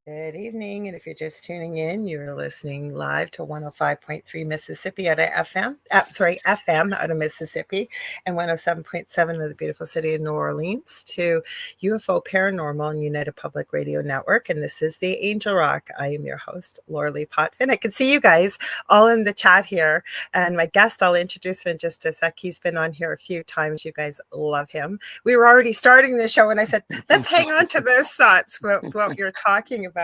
Good evening, and if you're just tuning in, you're listening live to 105.3 Mississippi out of FM out of Mississippi, and 107.7 of the beautiful city of New Orleans to UFO Paranormal and United Public Radio Network, and this is the Angel Rock. I am your host, Lorilei Potvin. I can see you guys all in the chat here, and my guest, I'll introduce him in just a sec. He's been on here a few times. You guys love him. We were already starting the show, and I said, let's hang on to those thoughts, what you're talking about.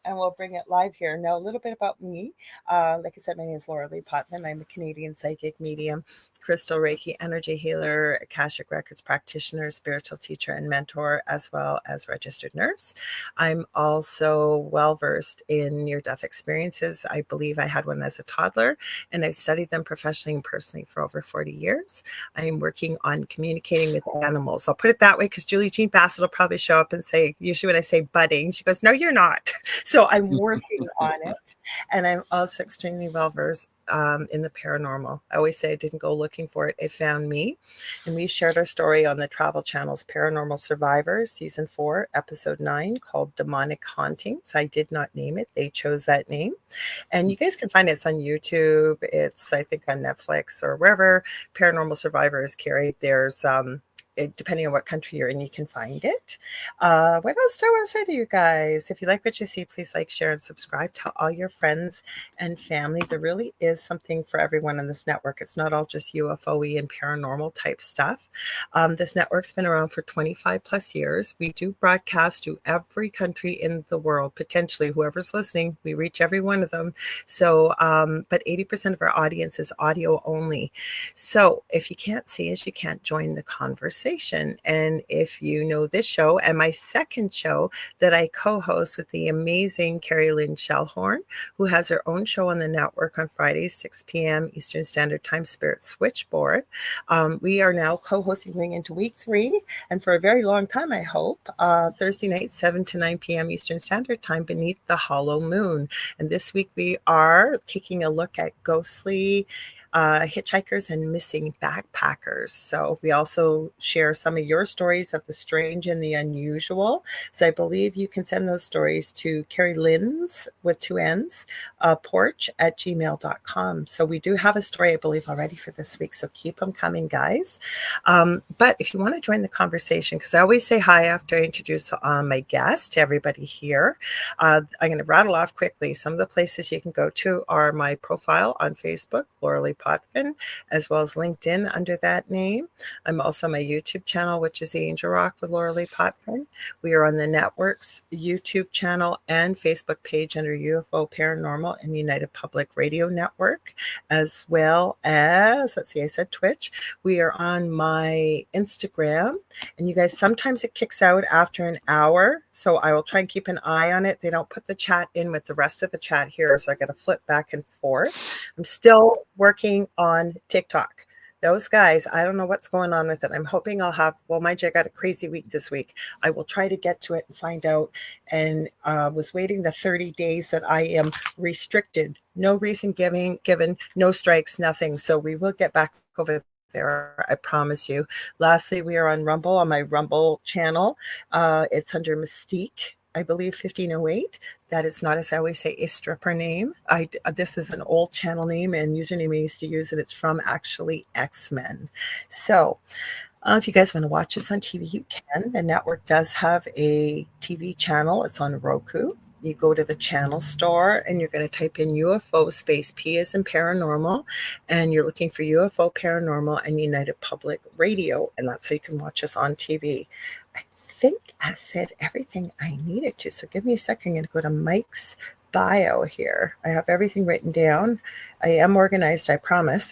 And we'll bring it live here. Now, a little bit about me. Like I said, my name is Lorilei Potvin. I'm a Canadian psychic medium, crystal Reiki energy healer, Akashic Records practitioner, spiritual teacher, and mentor, as well as registered nurse. I'm also well-versed in near-death experiences. I believe I had one as a toddler, and I've studied them professionally and personally for over 40 years. I'm working on communicating with animals. I'll put it that way because Julie Jean Bassett will probably show up and say, usually when I say budding, she goes, no, you're not. So I'm working on it. And I'm also extremely well-versed in the paranormal. I always say I didn't go looking for it. It found me. And we shared our story on the Travel Channel's Paranormal Survivors, Season 4, Episode 9, called Demonic Hauntings. I did not name it. They chose that name. And you guys can find it. It's on YouTube. It's, I think, on Netflix or wherever Paranormal Survivors carried. There's depending on what country you're in, you can find it. What else do I want to say to you guys? If you like what you see, please like, share, and subscribe. Tell all your friends and family. There really is something for everyone in this network. It's not all just UFO-y and paranormal type stuff. This network's been around for 25 plus years. We do broadcast to every country in the world, potentially. Whoever's listening, we reach every one of them. So, but 80% of our audience is audio only. So if you can't see us, you can't join the conversation. And if you know this show and my second show that I co-host with the amazing Carrie Lynn Shellhorn, who has her own show on the network on Fridays, 6 p.m. Eastern Standard Time, Spirit Switchboard. We are now co-hosting going into week 3, and for a very long time, I hope, Thursday night, 7 to 9 p.m. Eastern Standard Time, beneath the hollow moon. And this week we are taking a look at ghostly hitchhikers and missing backpackers. So we also share some of your stories of the strange and the unusual. So I believe you can send those stories to Carrie Lynn's with 2 N's, porch@gmail.com. So we do have a story, I believe, already for this week. So keep them coming, guys. But if you want to join the conversation, because I always say hi after I introduce my guest to everybody here, I'm going to rattle off quickly. Some of the places you can go to are my profile on Facebook, Lorilei Potvin, as well as LinkedIn under that name. I'm also on my YouTube channel, which is the Angel Rock with Lorilei Potvin. We are on the network's YouTube channel and Facebook page under UFO Paranormal and United Public Radio Network, as well as, let's see, I said Twitch. We are on my Instagram, and you guys, sometimes it kicks out after an hour, so I will try and keep an eye on it. They don't put the chat in with the rest of the chat here, so I got to flip back and forth. I'm still working on TikTok. Those guys, I don't know what's going on with it. I'm hoping I'll have, well, mind you, I got a crazy week this week. I will try to get to it and find out. And was waiting the 30 days that I am restricted. No reason given, no strikes, nothing. So we will get back over there, I promise you. Lastly, we are on Rumble, on my Rumble channel. It's under Mystique, I believe, 1508. That is not, as I always say, a stripper name. This is an old channel name and username I used to use, and it's from actually X-Men. So if you guys want to watch us on TV, you can. The network does have a TV channel. It's on Roku. You go to the channel store and you're going to type in UFO space P as in paranormal, and you're looking for UFO Paranormal and United Public Radio, and that's how you can watch us on TV. I think I said everything I needed to, so give me a second. I'm going to go to Mike's bio here. I have everything written down. I am organized, I promise.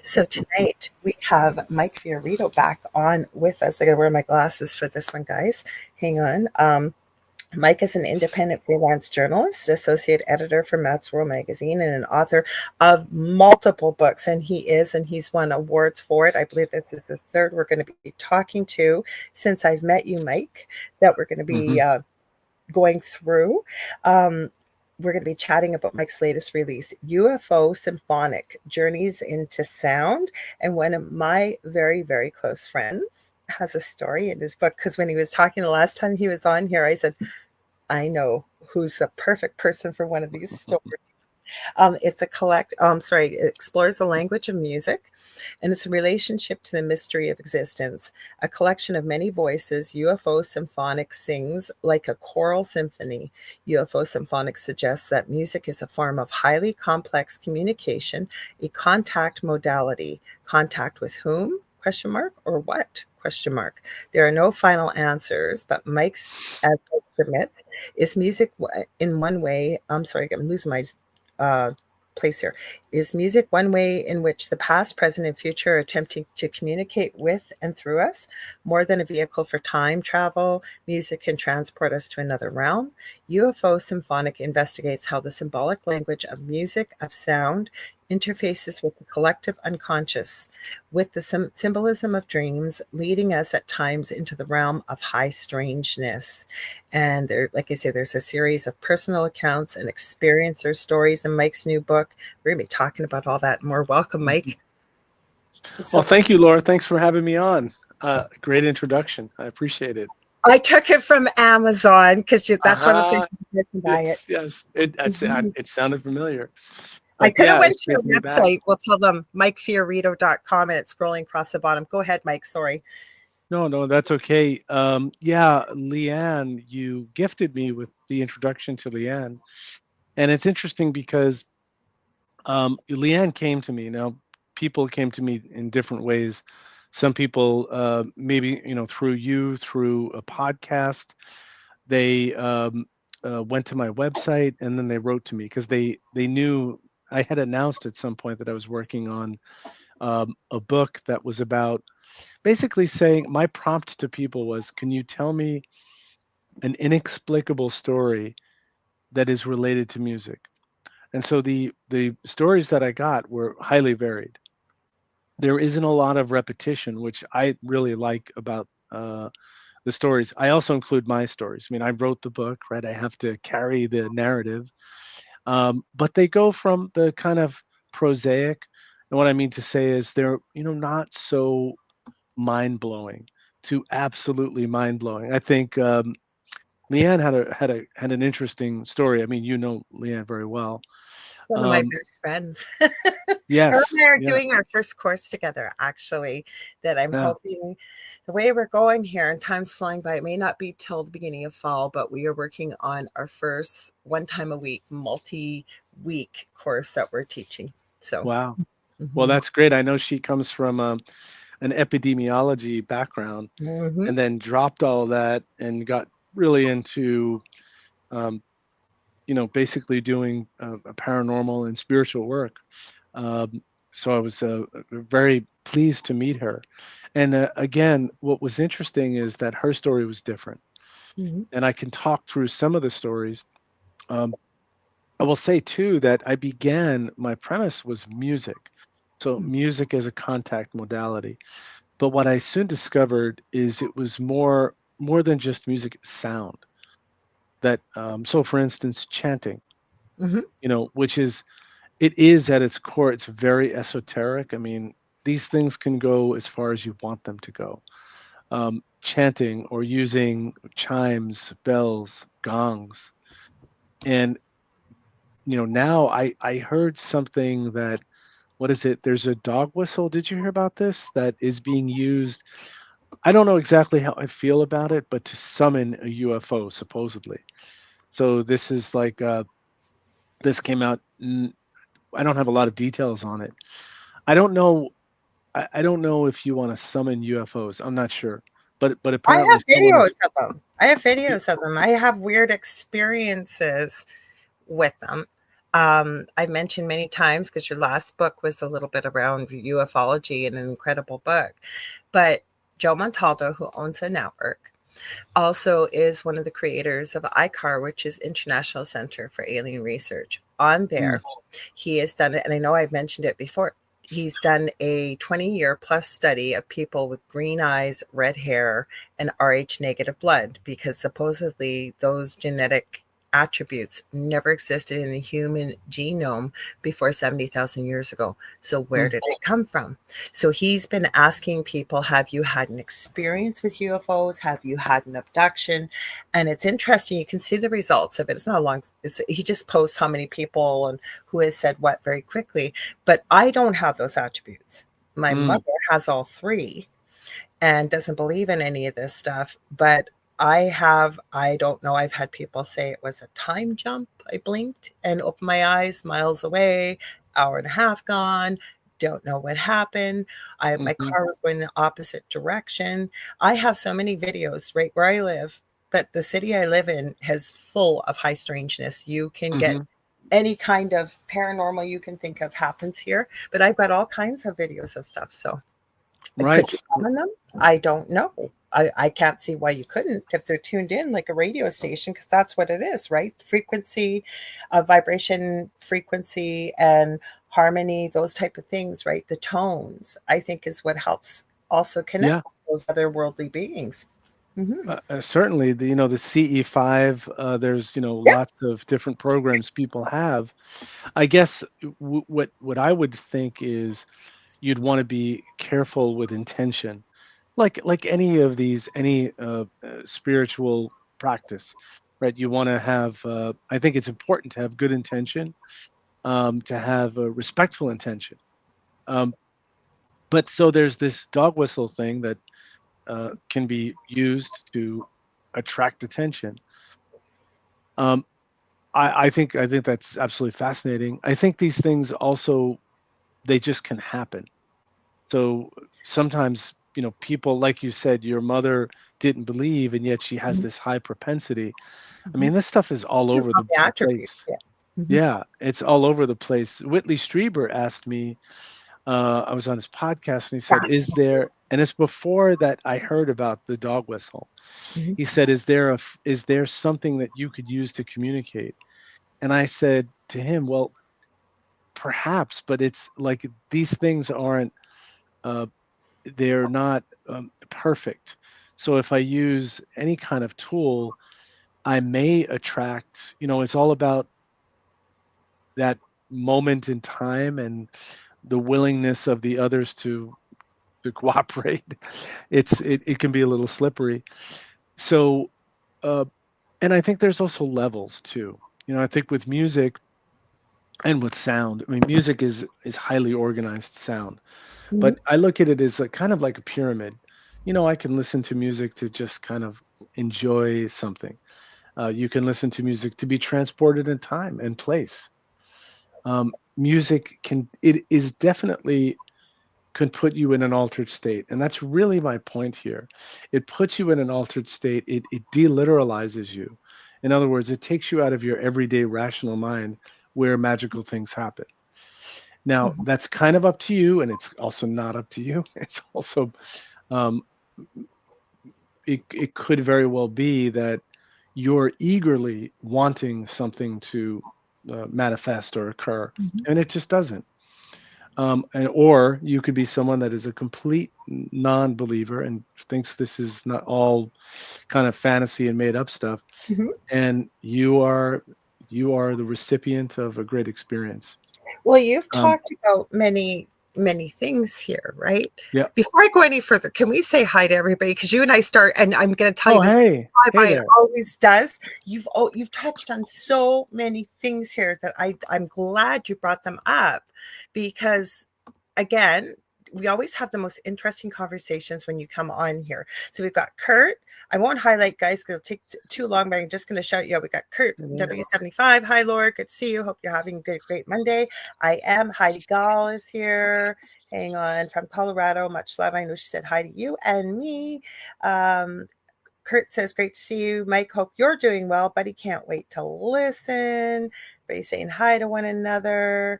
So tonight we have Mike Fiorito back on with us. I got to wear my glasses for this one, guys. Hang on. Mike is an independent freelance journalist, associate editor for Mad Swirl magazine, and an author of multiple books. And he's won awards for it. I believe this is the third we're going to be talking to since I've met you, Mike, that we're going to be going through. We're going to be chatting about Mike's latest release, UFO Symphonic, Journeys into Sound. And one of my very, very close friends has a story in his book, because when he was talking the last time he was on here, I said, I know who's a perfect person for one of these stories. It's a it explores the language of music and its relationship to the mystery of existence. A collection of many voices, UFO Symphonic sings like a choral symphony. UFO Symphonic suggests that music is a form of highly complex communication, a contact modality. Contact with whom? Question mark, or what? Question mark. There are no final answers, but Mike's, as Mike submits, is music in one way. I'm sorry, I'm losing my uh, place here. Is music one way in which the past, present, and future are attempting to communicate with and through us? More than a vehicle for time travel, music can transport us to another realm. UFO Symphonic investigates how the symbolic language of music, of sound, interfaces with the collective unconscious, with the symbolism of dreams, leading us at times into the realm of high strangeness. And there, like I say, there's a series of personal accounts and experiencer stories in Mike's new book. We're going to be talking about all that more. Welcome, Mike. Well, thank you, Laura. Thanks for having me on. Great introduction. I appreciate it. I took it from Amazon because that's one of the places you can buy it. Yes. It sounded familiar. I could have went to your website. We'll tell them MikeFiorito.com, and it's scrolling across the bottom. Go ahead, Mike. Sorry. No, that's okay. Leanne, you gifted me with the introduction to Leanne. And it's interesting because Leanne came to me. Now, people came to me in different ways. Some people, maybe, through a podcast. They went to my website, and then they wrote to me because they knew I had announced at some point that I was working on a book that was about basically saying, my prompt to people was, can you tell me an inexplicable story that is related to music? And so the stories that I got were highly varied. There isn't a lot of repetition, which I really like about the stories. I also include my stories. I mean, I wrote the book, right? I have to carry the narrative. But they go from the kind of prosaic, and what I mean to say is they're, not so mind-blowing to absolutely mind-blowing. I think Leanne had an interesting story. I mean, Leanne very well. She's one of my best friends. Yes. Her and I are doing our first course together, actually, that I'm hoping. The way we're going here, and time's flying by, it may not be till the beginning of fall, but we are working on our first one time a week, multi-week course that we're teaching. So, wow. Well, that's great. I know she comes from an epidemiology background, and then dropped all that and got really into basically doing paranormal and spiritual work. So I was very pleased to meet her. And again, what was interesting is that her story was different. And I can talk through some of the stories. I will say too that my premise was music. So music as a contact modality. But what I soon discovered is it was more than just music, sound. That so for instance, chanting, which is, it is at its core, it's very esoteric. I mean, these things can go as far as you want them to go. Chanting or using chimes, bells, gongs. And, now I heard something that, what is it? There's a dog whistle. Did you hear about this? That is being used. I don't know exactly how I feel about it, but to summon a UFO, supposedly. So this is like, this came out. I don't have a lot of details on it. I don't know. I don't know if you want to summon UFOs. I'm not sure, but I apparently have videos of them. I have weird experiences with them. I've mentioned many times, because your last book was a little bit around ufology and an incredible book. But Joe Montaldo, who owns a network, also is one of the creators of ICAR, which is International Center for Alien Research. On there, he has done it, and I know I've mentioned it before. He's done a 20-year plus study of people with green eyes, red hair, and Rh negative blood, because supposedly those genetic attributes never existed in the human genome before 70,000 years ago. So where did it come from? So he's been asking people, have you had an experience with UFOs? Have you had an abduction? And it's interesting. You can see the results of it. It's not long. He just posts how many people and who has said what very quickly. But I don't have those attributes. My mother has all three and doesn't believe in any of this stuff. But I don't know. I've had people say it was a time jump. I blinked and opened my eyes miles away, hour and a half gone. Don't know what happened. My car was going the opposite direction. I have so many videos right where I live, but the city I live in has full of high strangeness. You can get any kind of paranormal you can think of happens here, but I've got all kinds of videos of stuff. So could you summon them? I don't know. I can't see why you couldn't if they're tuned in like a radio station, because that's what it is, right? Frequency, vibration, frequency, and harmony, those type of things, right? The tones, I think, is what helps also connect those otherworldly beings. Certainly, the CE5. There's lots of different programs people have. I guess what I would think is you'd want to be careful with intention, like any of these, any spiritual practice, right? You want to have. I think it's important to have good intention, to have a respectful intention. Um, but so there's this dog whistle thing that can be used to attract attention. Um, I think that's absolutely fascinating. I think these things also, they just can happen. So sometimes, people, like you said, your mother didn't believe, and yet she has this high propensity. I mean, this stuff is all over the Attributes. place. Yeah, it's all over the place. Whitley Strieber asked me, I was on his podcast, and he said, "Is there?" And it's before that I heard about the dog whistle. He said, "Is there something that you could use to communicate?" And I said to him, "Well, perhaps, but it's like these things aren't. Uh, they're not perfect. So if I use any kind of tool, I may attract. It's all about that moment in time and the willingness of the others to cooperate. It can be a little slippery. So, uh, and I think there's also levels too. I think with music and with sound. I mean, music is highly organized sound, but I look at it as a kind of like a pyramid. I can listen to music to just kind of enjoy something. You can listen to music to be transported in time and place. Music it is definitely can put you in an altered state. And that's really my point here. It puts you in an altered state. It deliteralizes you. In other words, it takes you out of your everyday rational mind where magical things happen. Now, that's kind of up to you, and it's also not up to you. It's also, um, it could very well be that you're eagerly wanting something to manifest or occur, and it just doesn't. Or you could be someone that is a complete non-believer and thinks this is not all kind of fantasy and made up stuff, and you are the recipient of a great experience. Well, you've talked about many things here, right? Yeah. Before I go any further, can we say hi to everybody? Because you and I start, and I'm going to tell Oh, you this. hey It there. always does. You've touched on so many things here that I'm glad you brought them up, because again, we always have the most interesting conversations when you come on here. So we've got Kurt. I won't highlight guys because it'll take too long, but I'm just going to shout you out. We got Kurt W75. Hi, Laura. Good to see you. Hope you're having a great Monday. I am. Heidi Gall is here. Hang on, from Colorado. Much love. I know she said hi to you and me. Kurt says, great to see you. Mike, hope you're doing well. Buddy can't wait to listen. Everybody's saying hi to one another.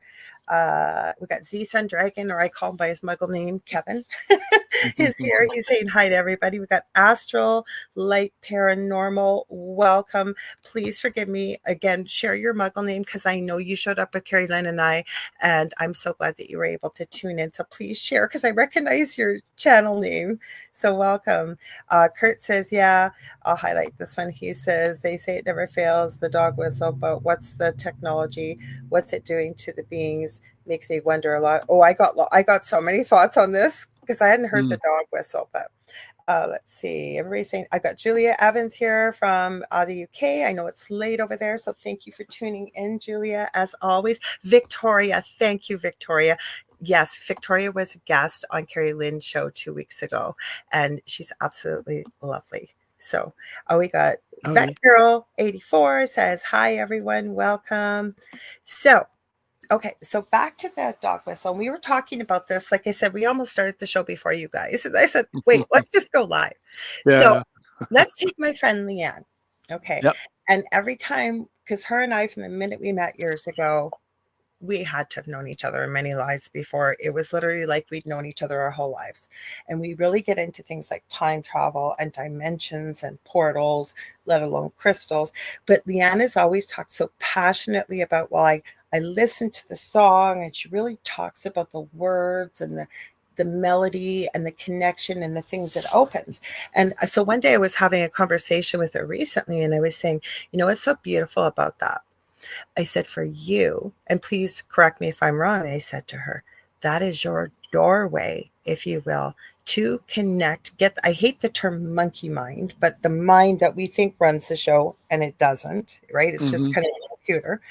We got Z Sun Dragon, or I call him by his muggle name, Kevin, is here. He's saying hi to everybody. We got Astral Light Paranormal. Welcome. Please forgive me. Again, share your muggle name, because I know you showed up with Carrie Lynn and I, and I'm so glad that you were able to tune in. So please share, because I recognize your channel name. So welcome. Kurt says, yeah, I'll highlight this one. He says, they say it never fails, the dog whistle, but what's the technology? What's it doing to the beings? Makes me wonder a lot. Oh, I got so many thoughts on this because I hadn't heard the Mm. dog whistle, but let's see. Everybody's saying, I got Julia Evans here from the UK. I know it's late over there, so thank you for tuning in, Julia, as always. Victoria, thank you, Victoria. Yes, Victoria was a guest on Carrie Lynn's show 2 weeks ago, and she's absolutely lovely. So, we got Oh Vet yeah. Girl 84 says, hi, everyone, welcome. So, okay, so back to the dog whistle. We were talking about this. Like I said, we almost started the show before you guys. And I said, wait, let's just go live. So Yeah. let's take my friend Leanne. Okay. Yep. And every time, because her and I, from the minute we met years ago, we had to have known each other in many lives before. It was literally like we'd known each other our whole lives. And we really get into things like time travel and dimensions and portals, let alone crystals. But Leanne has always talked so passionately about, well, I listened to the song, and she really talks about the words and the melody and the connection and the things it opens. And so one day I was having a conversation with her recently, and I was saying, you know, what's so beautiful about that? I said, for you, and please correct me if I'm wrong, I said to her, that is your doorway, if you will, to connect. I hate the term monkey mind, but the mind that we think runs the show, and it doesn't, right? It's just Hmm. kind of a computer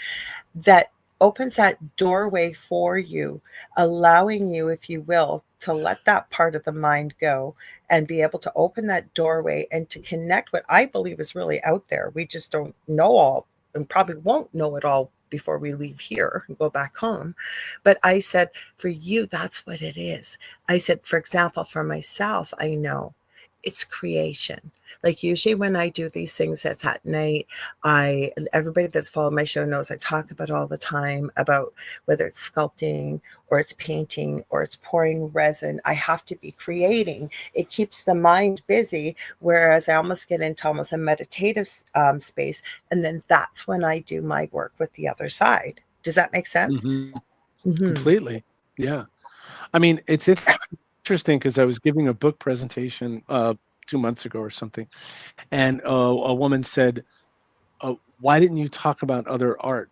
that opens that doorway for you, allowing you, if you will, to let that part of the mind go and be able to open that doorway and to connect what I believe is really out there. We just don't know all, and probably won't know it all before we leave here and go back home. But I said, for you, that's what it is. I said, for example, for myself, I know it's creation. Like usually when I do these things, that's at night. Everybody that's followed my show knows I talk about all the time about whether it's sculpting or it's painting or it's pouring resin. I have to be creating. It keeps the mind busy, whereas I almost get into almost a meditative space, and then that's when I do my work with the other side. Does that make sense? Hmm. Mm-hmm. Completely. Yeah. I mean, it's interesting because I was giving a book presentation 2 months ago or something, and a woman said, "Why didn't you talk about other art?"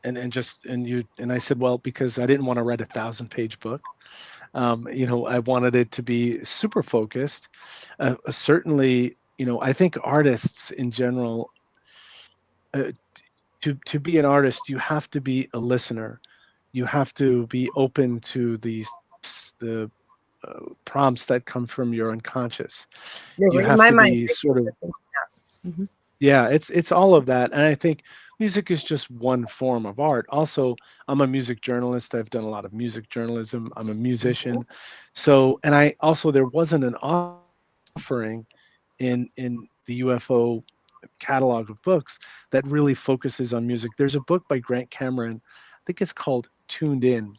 And I said, "Well, because I didn't want to write a 1,000-page book. I wanted it to be super focused. Certainly, I think artists in general, uh, to be an artist, you have to be a listener. You have to be open to the prompts that come from your unconscious. You're You reading have my to mind. be Thank you sort of, for thinking that. Mm-hmm. yeah, it's all of that. And I think music is just one form of art. Also, I'm a music journalist. I've done a lot of music journalism. I'm a Mm-hmm. musician. So, and I also, there wasn't an offering in the UFO catalog of books that really focuses on music. There's a book by Grant Cameron. I think it's called Tuned In,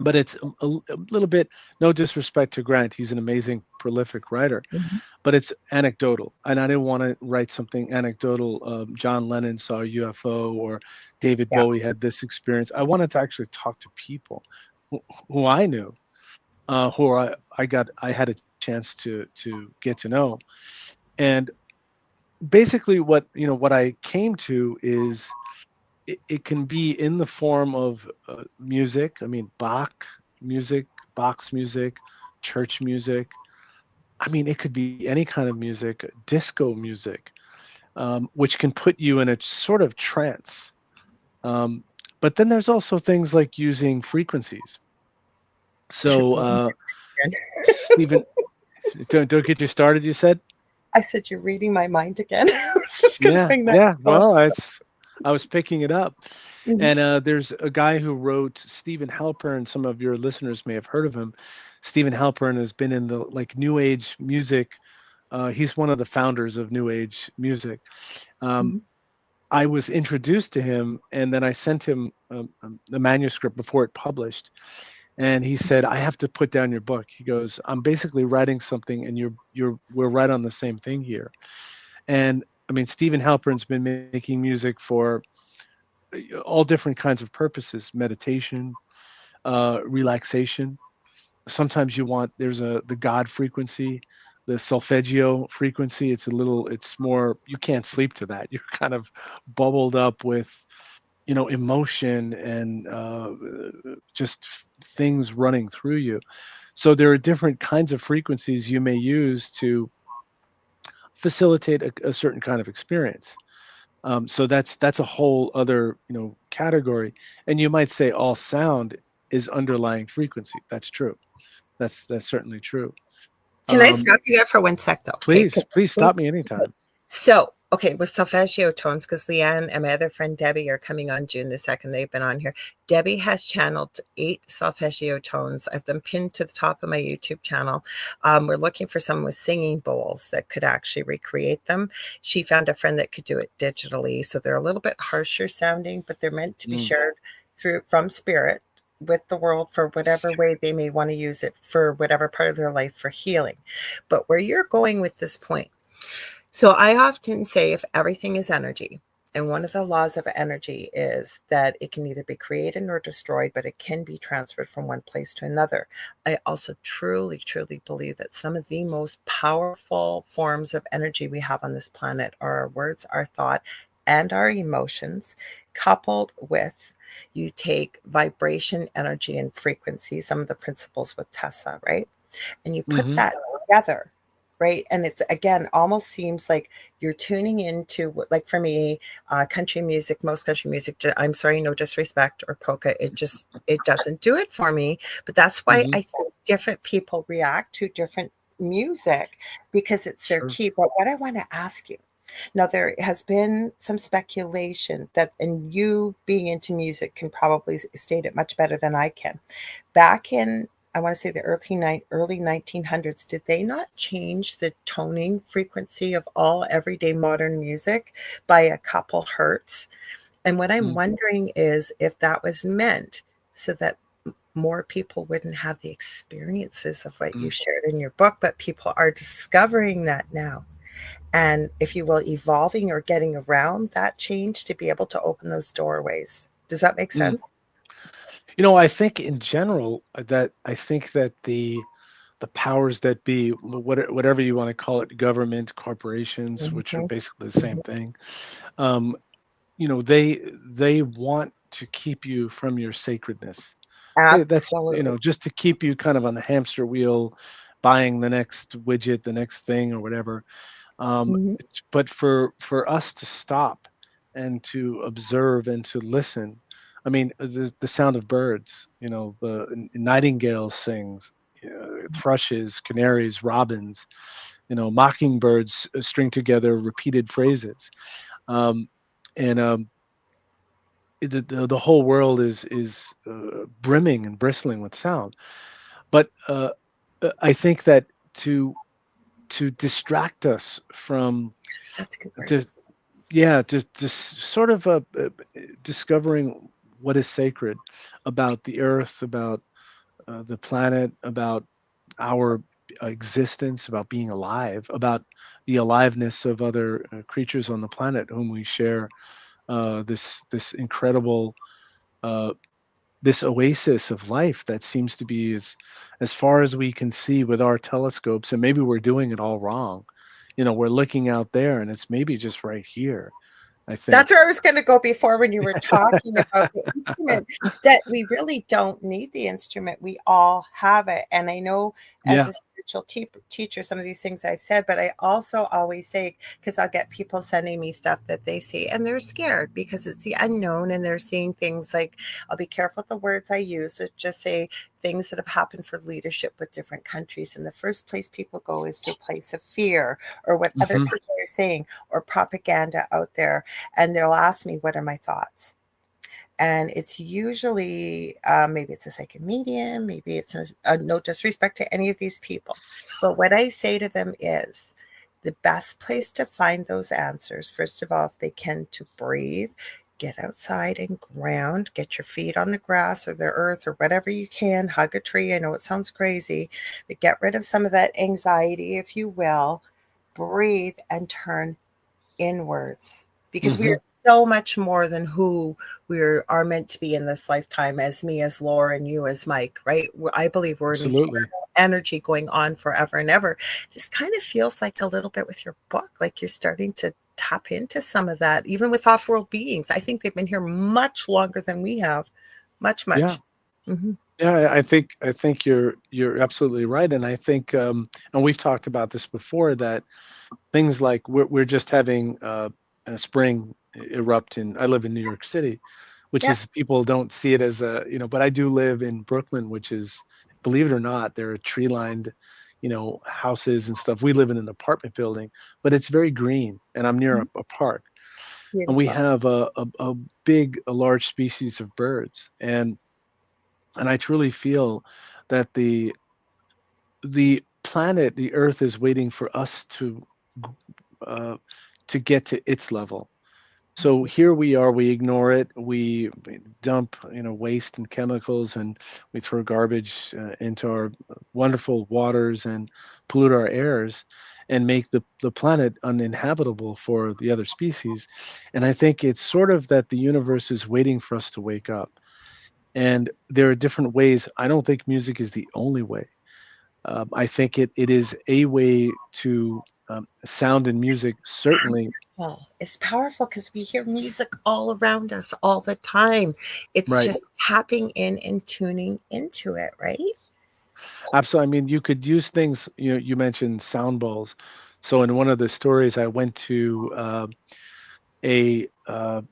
but it's a little bit, no disrespect to Grant, he's an amazing prolific writer, Mm-hmm. but it's anecdotal, and I didn't want to write something anecdotal. John Lennon saw a UFO, or David Yeah. Bowie had this experience. I wanted to actually talk to people who I knew, who I had a chance to get to know. And basically what I came to is, it can be in the form of music. I mean, music, Bach's music, church music. I mean, it could be any kind of music, disco music, which can put you in a sort of trance. Um, but then there's also things like using frequencies. You're So, reading my mind again. Stephen, don't get you started. You said, I said, you're reading my mind again. I was just going to yeah, bring that yeah. up. Well, I was picking it up. Mhm. And there's a guy who wrote, Stephen Halpern. Some of your listeners may have heard of him. Stephen Halpern has been in the like New Age music. He's one of the founders of New Age music. Um, Mhm. I was introduced to him, and then I sent him the manuscript before it published. And he said, "I have to put down your book." He goes, "I'm basically writing something, and we're right on the same thing here." And I mean, Stephen Halpern's been making music for all different kinds of purposes: meditation, relaxation. Sometimes there's the God frequency, the solfeggio frequency. It's more, you can't sleep to that. You're kind of bubbled up with, emotion and just things running through you. So there are different kinds of frequencies you may use to facilitate a certain kind of experience. So that's a whole other, category. And you might say all sound is underlying frequency. That's true. That's certainly true. Can I Um, stop you there for one sec, though? Okay, please stop me anytime. so, okay, with solfeggio tones, because Leanne and my other friend Debbie are coming on June the 2nd. They've been on here. Debbie has channeled 8 solfeggio tones. I've them pinned to the top of my YouTube channel. We're looking for someone with singing bowls that could actually recreate them. She found a friend that could do it digitally. So they're a little bit harsher sounding, but they're meant to be shared from spirit with the world for whatever way they may want to use it for whatever part of their life for healing. But where you're going with this point, so I often say if everything is energy, and one of the laws of energy is that it can either be created or destroyed, but it can be transferred from one place to another. I also truly, truly believe that some of the most powerful forms of energy we have on this planet are our words, our thought, and our emotions, coupled with you take vibration, energy, and frequency, some of the principles with Tessa, right? And you put Hmm. that together, right? And it's again almost seems like you're tuning into, like for me, country music, most country music, I'm sorry, no disrespect, or polka, it doesn't do it for me. But that's why Hmm. I think different people react to different music because it's their Sure. key. But what I want to ask you now, there has been some speculation that, and you being into music can probably state it much better than I can. Back in, I want to say the early 1900s, did they not change the toning frequency of all everyday modern music by a couple hertz? And what I'm Mm. wondering is if that was meant so that more people wouldn't have the experiences of what you Mm. shared in your book, but people are discovering that now. And if you will, evolving or getting around that change to be able to open those doorways. Does that make Mm. sense? I think in general that I think that the powers that be, whatever you want to call it, government, corporations, which are Mhm, basically the same mhm. thing, um, they want to keep you from your sacredness. That's, Absolutely. just to keep you kind of on the hamster wheel, buying the next widget, the next thing, or whatever. Mhm. But for us to stop and to observe and to listen, I mean, the sound of birds, the nightingale sings, thrushes, canaries, robins, mockingbirds string together repeated phrases, um, and the whole world is brimming and bristling with sound. But I think that to distract us from That's a good word. to yeah to sort of discovering what is sacred about the earth, about the planet, about our existence, about being alive, about the aliveness of other creatures on the planet whom we share this incredible uh, this oasis of life that seems to be as far as we can see with our telescopes. And maybe we're doing it all wrong. We're looking out there and it's maybe just right here, I That's think. where I was going to go before when you were talking about the instrument, that we really don't need the instrument. We all have it. And I know as Yeah. a spiritual teacher, some of these things I've said, but I also always say, because I'll get people sending me stuff that they see and they're scared because it's the unknown and they're seeing things like, I'll be careful with the words I use. So just say things that have happened for leadership with different countries. And the first place people go is to a place of fear or what other Hmm. people are saying or propaganda out there, and they'll ask me what are my thoughts, and it's usually maybe it's a psychic medium, maybe it's no disrespect to any of these people, but what I say to them is the best place to find those answers, first of all, if they can, to breathe, get outside and ground, get your feet on the grass or the earth or whatever you can, hug a tree. I know it sounds crazy, but get rid of some of that anxiety, if you will, breathe and turn inwards, because we Hmm. are so much more than who we are meant to be in this lifetime, as me as Laura and you as Mike, right? I believe we're an Absolutely. eternal energy going on forever and ever. This kind of feels like a little bit with your book, like you're starting to tap into some of that, even with off-world beings. I think they've been here much longer than we have. Much, Yeah. much. Hmm. Yeah, I think you're absolutely right, and I think and we've talked about this before, that things like we're just having a spring erupt in. I live in New York City, which Yeah. is, people don't see it as a, but I do live in Brooklyn, which is, believe it or not, there are tree lined, houses and stuff. We live in an apartment building, but it's very green, and I'm near a park, and we Beautiful. have a large species of birds, and I truly feel that the planet, the Earth, is waiting for us uh, to get to its level. So here we are, we ignore it, we dump, waste and chemicals, and we throw garbage into our wonderful waters and pollute our airs and make the planet uninhabitable for the other species. And I think it's sort of that the universe is waiting for us to wake up. And there are different ways. I don't think music is the only way. I think it is a way to, sound and music, certainly. Well, it's powerful because we hear music all around us all the time. It's Right. just tapping in and tuning into it, right? Absolutely. I mean, you could use things, you mentioned sound bowls. So in one of the stories, I went to a, a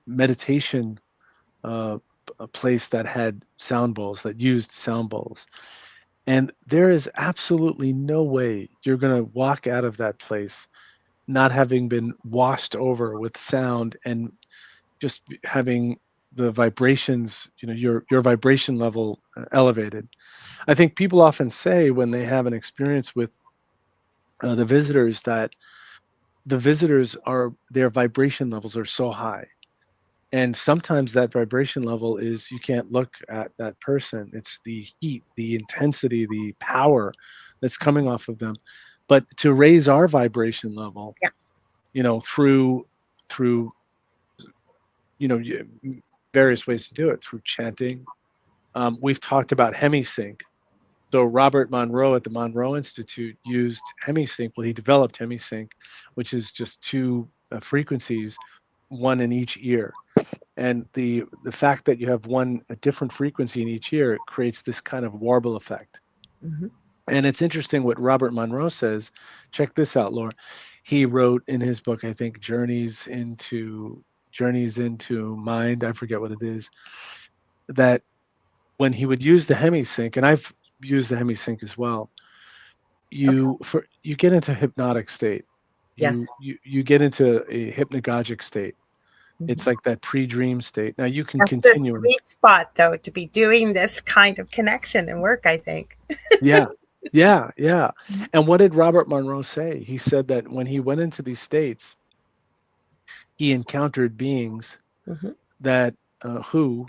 meditation, uh, a place that had sound bowls, that used sound bowls. And there is absolutely no way you're going to walk out of that place not having been washed over with sound, and just having the vibrations, your vibration level elevated. I think people often say, when they have an experience with the visitors, that the visitors are, their vibration levels are so high. And sometimes that vibration level is, you can't look at that person. It's the heat, the intensity, the power that's coming off of them. But to raise our vibration level, Yeah. through various ways to do it, through chanting. We've talked about hemisync. So Robert Monroe at the Monroe Institute used hemisync. Well, he developed hemisync, which is just two frequencies, one in each ear. And the fact that you have a different frequency in each ear creates this kind of warble effect. Hmm. And it's interesting what Robert Monroe says. Check this out, Laura. He wrote in his book, I think, Journeys into Mind. I forget what it is. That when he would use the hemisync, and I've used the hemisync as well, Okay. you get into hypnotic state. Yes. You get into a hypnagogic state. It's Hmm. like that pre-dream state. Now you can That's the continue. sweet spot, though, to be doing this kind of connection and work, I think. Yeah. Yeah, yeah. And what did Robert Monroe say? He said that when he went into these states, he encountered beings Hmm. that, who,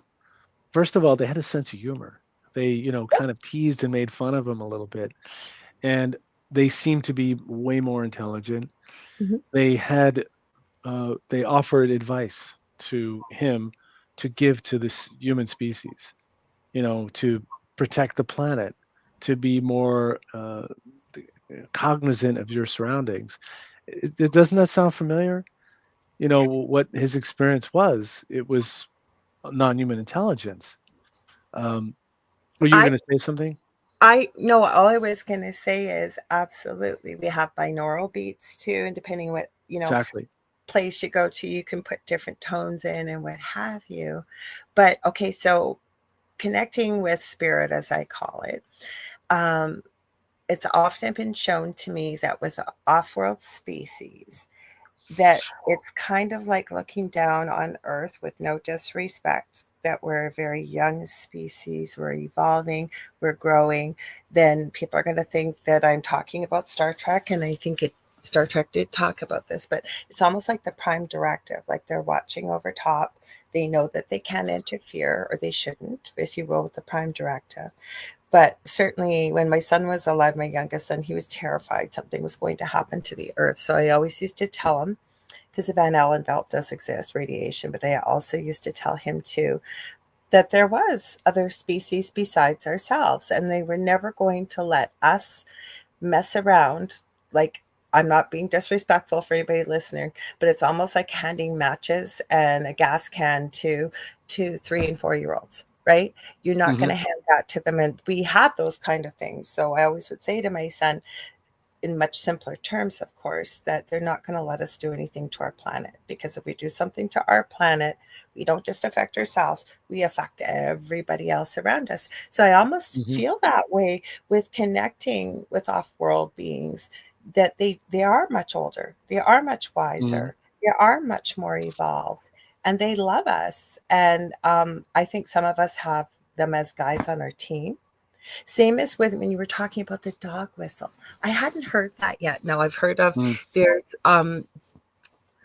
first of all, they had a sense of humor. They, kind of teased and made fun of him a little bit, and they seemed to be way more intelligent. Hmm. They had, they offered advice to him to give to this human species, to protect the planet, to be more cognizant of your surroundings. Doesn't that sound familiar? What his experience was. It was non-human intelligence. Um, were you I going to say something? I no, all I was gonna say is absolutely. We have binaural beats too, and depending what, Exactly. place you go to, you can put different tones in and what have you. But okay, so connecting with spirit, as I call it, um, it's often been shown to me that with off-world species, that it's kind of like looking down on Earth with no disrespect, that we're a very young species, we're evolving, we're growing. Then people are going to think that I'm talking about Star Trek, and I think Star Trek did talk about this, but it's almost like the prime directive, like they're watching over top. They know that they can't interfere, or they shouldn't, if you will, with the prime directive. But certainly, when my son was alive, my youngest son, he was terrified something was going to happen to the earth. So I always used to tell him, because the Van Allen belt does exist, radiation, but I also used to tell him too that there was other species besides ourselves, and they were never going to let us mess around. Like, I'm not being disrespectful for anybody listening, but it's almost like handing matches and a gas can to 3 and 4 year olds, right? You're not going Hmm. to hand that to them. And we had those kind of things. So I always would say to my son, in much simpler terms, of course, that they're not going to let us do anything to our planet, because if we do something to our planet, we don't just affect ourselves, we affect everybody else around us. So I almost Hmm. feel that way with connecting with off-world beings, that they are much older, they are much Hmm. wiser, they are much more evolved, and they love us. And I think some of us have them as guides on our team. Same as when you were talking about the dog whistle. I hadn't heard that yet. No, I've heard of, Mm. there's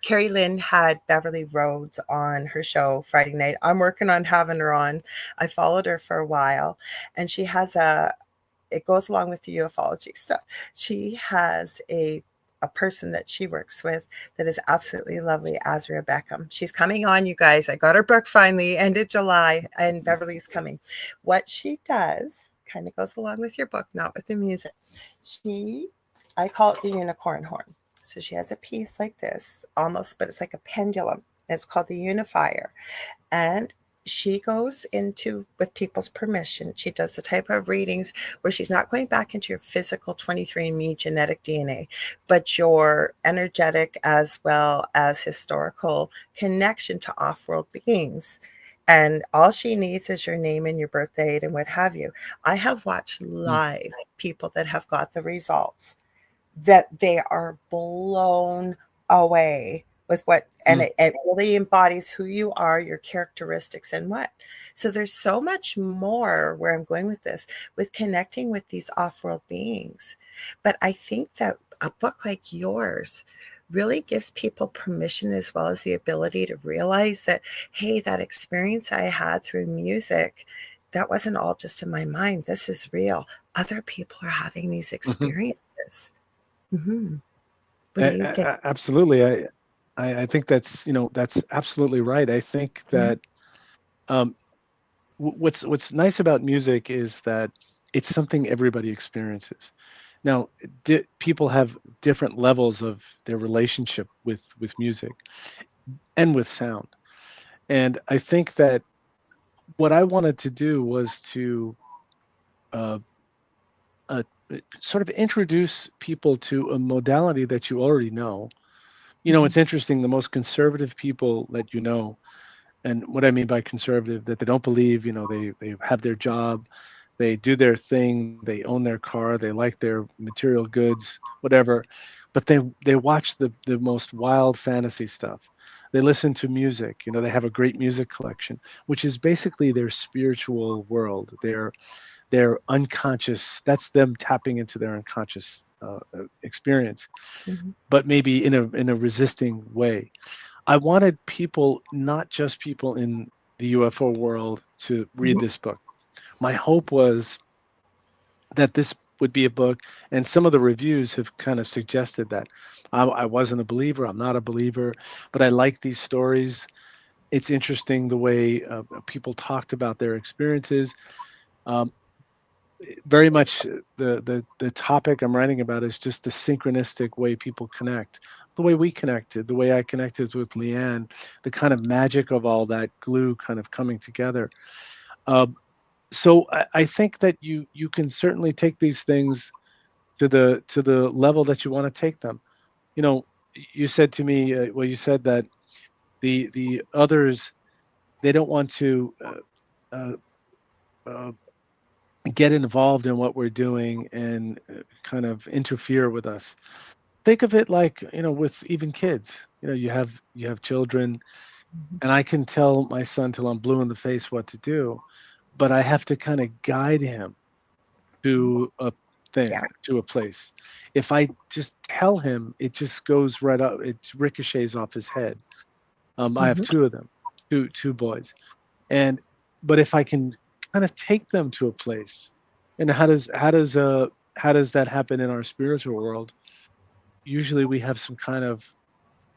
Carrie Lynn had Beverly Rhodes on her show Friday night. I'm working on having her on. I followed her for a while, and she has it goes along with the ufology stuff. She has a person that she works with that is absolutely lovely, Azria Beckham. She's coming on, you guys. I got her book finally, end of July, and Beverly's coming. What she does kind of goes along with your book, not with the music. She, I call it the unicorn horn. So she has a piece like this, almost, but it's like a pendulum. It's called the unifier. And she goes into, with people's permission, she does the type of readings where she's not going back into your physical 23andMe genetic DNA, but your energetic as well as historical connection to off-world beings. And all she needs is your name and your birth date and what have you. I have watched Mm. live people that have got the results, that they are blown away with what, and Mm. it really embodies who you are, your characteristics, and what. So there's so much more where I'm going with this, with connecting with these off-world beings. But I think that a book like yours really gives people permission, as well as the ability to realize that, hey, that experience I had through music, that wasn't all just in my mind. This is real. Other people are having these Hmm. experiences. Mhm. What do you think? Absolutely. I think that's, that's absolutely right. I think Mhm, that um, what's nice about music is that it's something everybody experiences. Now, people have different levels of their relationship with music and with sound. And I think that what I wanted to do was to uh, uh, sort of introduce people to a modality that you already know. mhm, It's interesting, the most conservative people that and what I mean by conservative, that they don't believe, they have their job, they do their thing, they own their car, they like their material goods, whatever, but they watch the most wild fantasy stuff. They listen to music, they have a great music collection, which is basically their spiritual world, their unconscious. That's them tapping into their unconscious experience, mhm, but maybe in a resisting way. I wanted people, not just people in the UFO world, to read mhm, this book. My hope was that this would be a book, and some of the reviews have kind of suggested that I wasn't a believer. I'm not a believer, but I like these stories. It's interesting the way people talked about their experiences. Um, Very much the topic I'm writing about is just the synchronistic way people connect, the way we connected, the way I connected with Leanne, the kind of magic of all that glue kind of coming together. Um, so I think that you can certainly take these things to the level that you want to take them. You know, you said to me, well, you said that the others, they don't want to uh, uh, get involved in what we're doing and kind of interfere with us. Think of it like, with even kids. You have children, mhm. and I can tell my son till I'm blue in the face what to do, but I have to kind of guide him to a thing, Yeah. to a place. If I just tell him, it just goes right up, it ricochets off his head. I have Mhm, two of them, two boys. And but if I can kind of take them to a place, And how does that happen in our spiritual world? Usually we have some kind of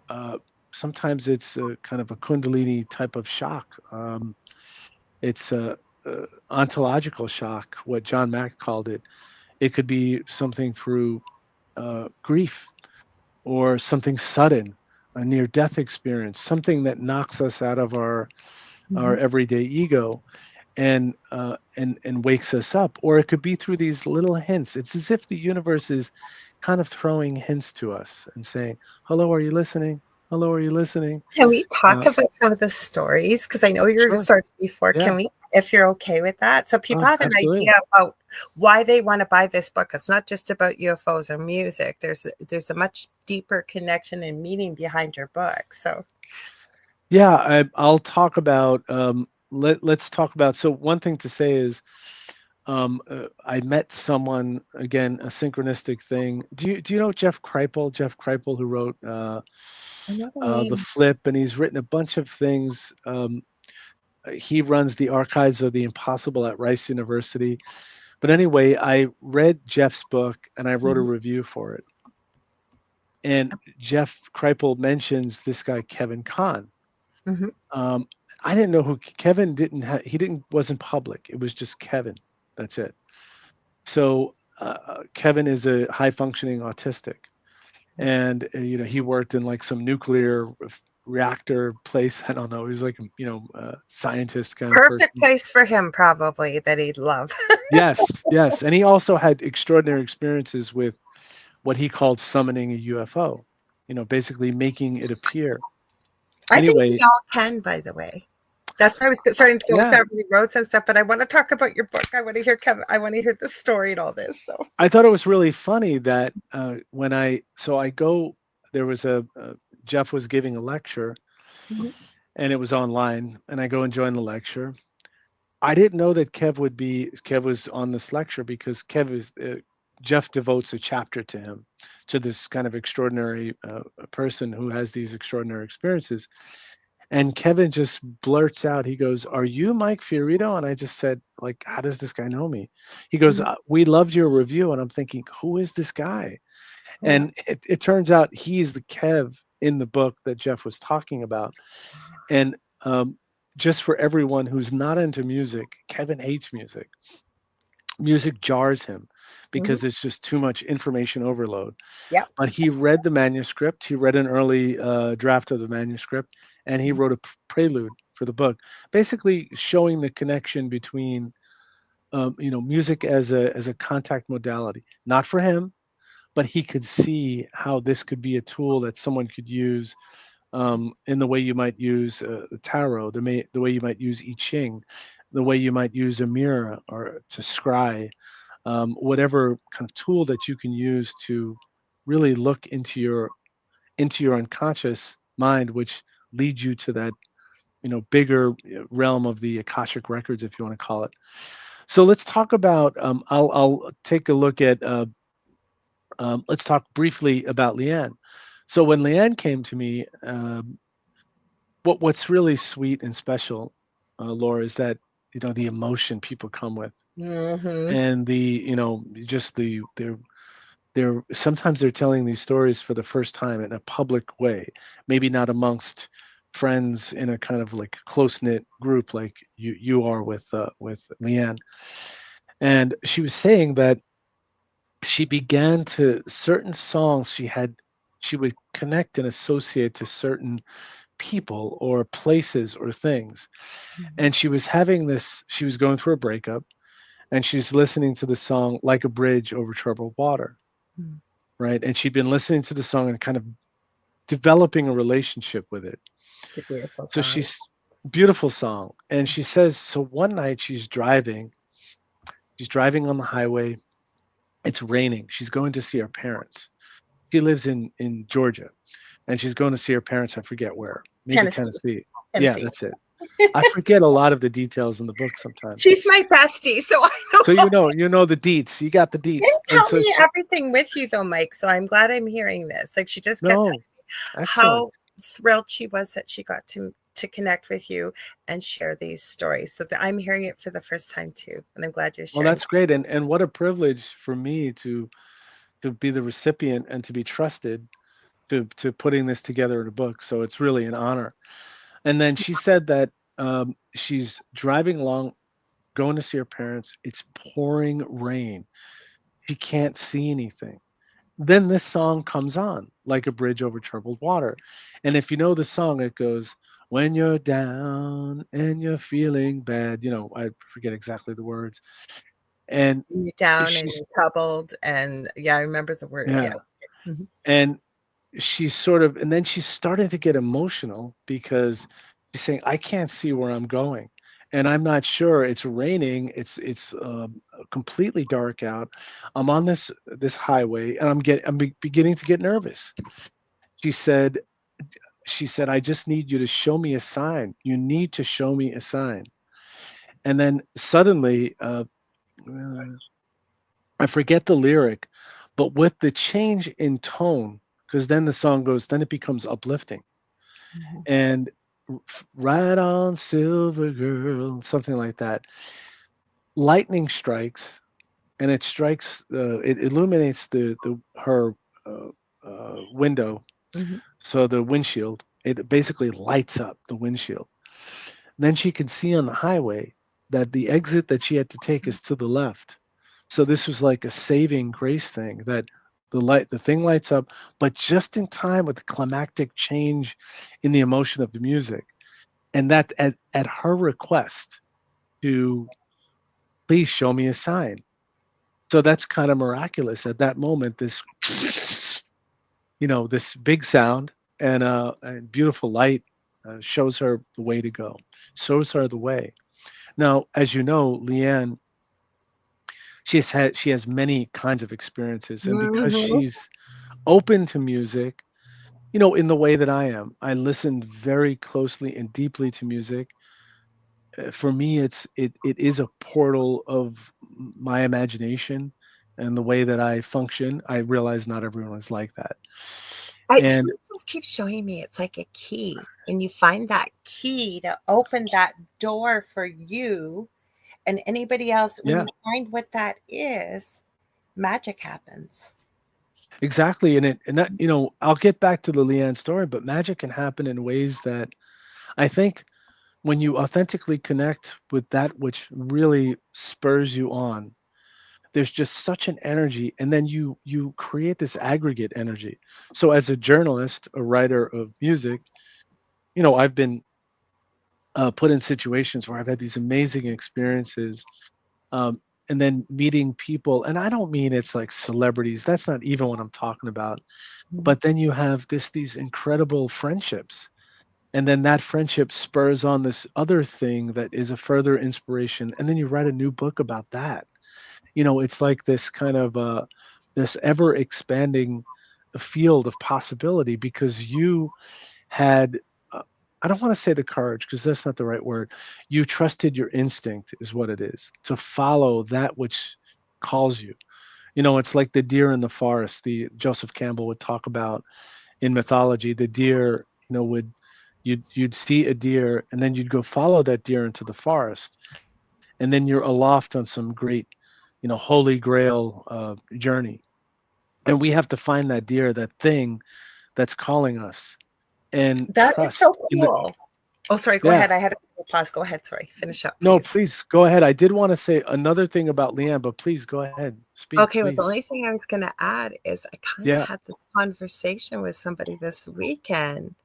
uh, sometimes it's a kind of a kundalini type of shock. It's a ontological shock, what John Mack called it. It could be something through grief or something sudden, a near death experience, something that knocks us out of our Mhm. everyday ego and wakes us up. Or it could be through these little hints. It's as if the universe is kind of throwing hints to us and saying, "Hello, are you listening? Hello, are you listening?" Can we talk Uh, about some of the stories? Because I know you're sure. started before. Yeah. Can we, if you're okay with that? So people Oh, have an absolutely. idea about why they want to buy this book. It's not just about UFOs or music. There's a much deeper connection and meaning behind your book. So Yeah, I'll talk about. Let's talk about. So one thing to say is, I met someone again, a synchronistic thing. Do you know Jeff Kripal? Jeff Kripal, who wrote I know the The name. Flip, and he's written a bunch of things. He runs the archives of the impossible at Rice University. But anyway, I read Jeff's book and I wrote a Mhm. review for it. And Jeff Kripal mentions this guy Kevin Kahn. Mhm. Um, I didn't know who Kevin didn't have. He didn't wasn't public. It was just Kevin. That's it. So Kevin is a high functioning autistic, and he worked in like some nuclear reactor place. I don't know. He was like a scientist kind of Perfect person. place for him, probably that he'd love. Yes, yes, and he also had extraordinary experiences with what he called summoning a UFO. Basically making it appear. I think we Anyway, all can, by the way. That's why I was starting to go with yeah, Beverly Roads and stuff. But I want to talk about your book. I want to hear Kevin. I want to hear the story and all this. So. I thought it was really funny that when I go, there was Jeff was giving a lecture Mhm. and it was online, and I go and join the lecture. I didn't know that Kev was on this lecture because Jeff devotes a chapter to him, to this kind of extraordinary person who has these extraordinary experiences. And Kevin just blurts out, he goes, "Are you Mike Fiorito?" And I just said, like, how does this guy know me? He goes, Mhm. "We loved your review." And I'm thinking, who is this guy? Yeah. And it turns out he's the Kev in the book that Jeff was talking about. And just for everyone who's not into music, Kevin hates music. Music jars him Mhm. because it's just too much information overload. Yep. But he read the manuscript. He read an early draft of the manuscript, and he wrote a prelude for the book, basically showing the connection between music as a contact modality. Not for him, but he could see how this could be a tool that someone could use in the way you might use the tarot, the way you might use I Ching, the way you might use a mirror or to scry, whatever kind of tool that you can use to really look into your unconscious mind, which leads you to that bigger realm of the akashic records, if you want to call it. So let's talk about. I'll take a look at. Let's talk briefly about Leanne. So when Leanne came to me, what's really sweet and special, Laura, is that the emotion people come with, Mhm. and just they're sometimes they're telling these stories for the first time in a public way, maybe not amongst friends in a kind of like close knit group like you are with Leanne. And she was saying that she began to certain songs she would connect and associate to certain people or places or things. Mhm. And she was going through a breakup, and she's listening to the song Like a Bridge Over Troubled Water, Mhm. right? And she'd been listening to the song and kind of developing a relationship with it. It's a beautiful So song. she's beautiful song. And she says, so one night she's driving on the highway. It's raining. She's going to see her parents. She lives in Georgia, and she's going to see her parents. I forget where, maybe Tennessee. Tennessee. Yeah, Tennessee. that's it. I forget a lot of the details in the book sometimes. She's my bestie, so I know. So you know the deets. You got the She deets. didn't And tell so me she, everything with you though, Mike. So I'm glad I'm hearing this. Like she just kept telling no, me excellent. how thrilled she was that she got to to connect with you and share these stories. So that I'm hearing it for the first time too, and I'm glad you're Well, sharing. that's great, and what a privilege for me to be the recipient and to be trusted to putting this together in a book. So it's really an honor. And then she said that she's driving along, going to see her parents. It's pouring rain. She can't see anything. Then this song comes on like a bridge over troubled water. And if you know the song, it goes, when you're down and you're feeling bad. I forget exactly the words. And You're down and she's, you're troubled, and yeah, I remember the words. Yeah. yeah. Mhm. And she's sort of, and then she's starting to get emotional because she's saying, I can't see where I'm going. And I'm not sure. It's raining. It's completely dark out. I'm on this highway, and I'm beginning to get nervous. She said, I just need you to show me a sign. You need to show me a sign. And then suddenly, I forget the lyric, but with the change in tone, because then the song goes, then it becomes uplifting. Mhm. And right on, silver girl, something like that. Lightning strikes, and it strikes, it illuminates the her window. Mhm. So the windshield, it basically lights up the windshield. Then she can see on the highway that the exit that she had to take is to the left. So this was like a saving grace thing that the thing lights up, but just in time with the climactic change in the emotion of the music. And that at her request to please show me a sign. So that's kind of miraculous. At that moment, this big sound and beautiful light shows her the way to go, shows her the way. Now, as you know, Leanne, she has many kinds of experiences, and because Mhm. she's open to music, in the way that I am, I listen very closely and deeply to music. For me, it is a portal of my imagination and the way that I function. I realize not everyone is like that, I and just keep showing me it's like a key. When you find that key to open that door for you and anybody else, when yeah, you find what that is, magic happens. exactly. And that, I'll get back to the Leanne story, but magic can happen in ways that I think when you authentically connect with that which really spurs you on, there's just such an energy, and then you create this aggregate energy. So as a journalist, a writer of music, I've been put in situations where I've had these amazing experiences, um, and then meeting people, and I don't mean it's like celebrities, that's not even what I'm talking about, Mhm. but then you have these incredible friendships, and then that friendship spurs on this other thing that is a further inspiration, and then you write a new book about that. It's like this kind of this ever expanding field of possibility because you had I don't want to say the courage because that's not the right word. You trusted your instinct is what it is, to follow that which calls you. It's like the deer in the forest. The Joseph Campbell would talk about in mythology. The deer, would you'd see a deer and then you'd go follow that deer into the forest, and then you're aloft on some great, holy grail journey. And we have to find that deer, that thing that's calling us, and That is so trust in the. cool. Oh, sorry. Go Yeah. ahead. I had a pause. Go ahead. Sorry. Finish up, No, please. please go ahead. I did want to say another thing about Leanne, but please go ahead. Speak, Okay. Well, the please. only thing I was going to add is I kind of Yeah. had this conversation with somebody this weekend,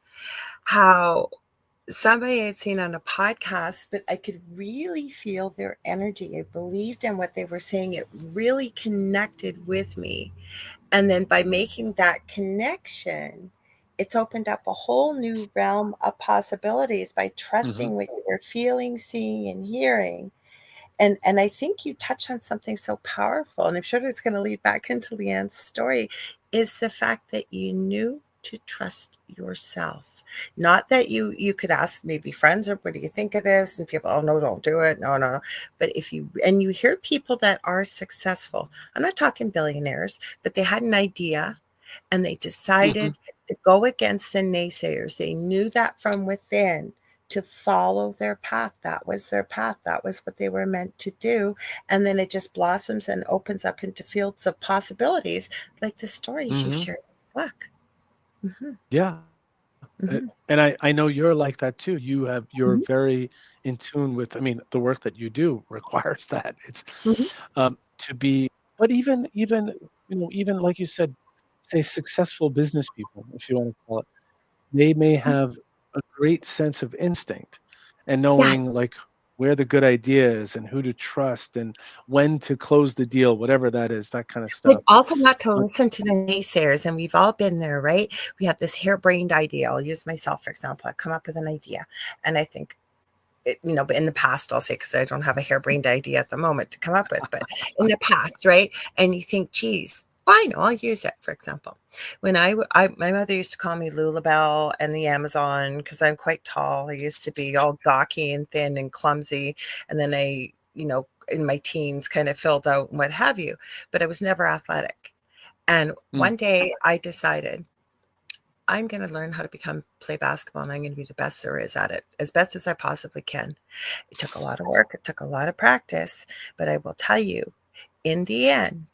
how somebody I'd seen on a podcast, but I could really feel their energy. I believed in what they were saying. It really connected with me. And then by making that connection, it's opened up a whole new realm of possibilities by Hmm. trusting what you're feeling, seeing, and hearing. And I think you touch on something so powerful, and I'm sure it's going to lead back into Leanne's story, is the fact that you knew to trust yourself. Not that you could ask maybe friends or what do you think of this, and people, oh no, don't do it, no, no. But if you and you hear people that are successful, I'm not talking billionaires, but they had an idea and they Hmm. decided to go against the naysayers. They knew that from within to follow their path. That was their path. That was what they were meant to do. And then it just blossoms and opens up into fields of possibilities, like the stories you've Hmm. shared in the book. Hmm. Yeah. Hmm. And I know you're like that too. You're Hmm. very in tune with, I mean, the work that you do requires that. It's Hmm. to be, but even even like you said, say successful business people, if you want to call it, they may have a great sense of instinct and knowing Yes. like where the good idea is and who to trust and when to close the deal, whatever that is, that kind of But stuff. also not to But listen to the naysayers, and we've all been there, right? We have this harebrained idea. I'll use myself, for example. I come up with an idea, and I think, but in the past, I'll say, because I don't have a harebrained idea at the moment to come up with, but in the past, right? And you think, geez, well, I know, I'll use it, for example. When my mother used to call me Lulabelle and the Amazon because I'm quite tall. I used to be all gawky and thin and clumsy. And then in my teens kind of filled out and what have you, but I was never athletic. And mm, one day I decided I'm going to learn how to play basketball, and I'm going to be the best there is at it, as best as I possibly can. It took a lot of work. It took a lot of practice, but I will tell you, in the end,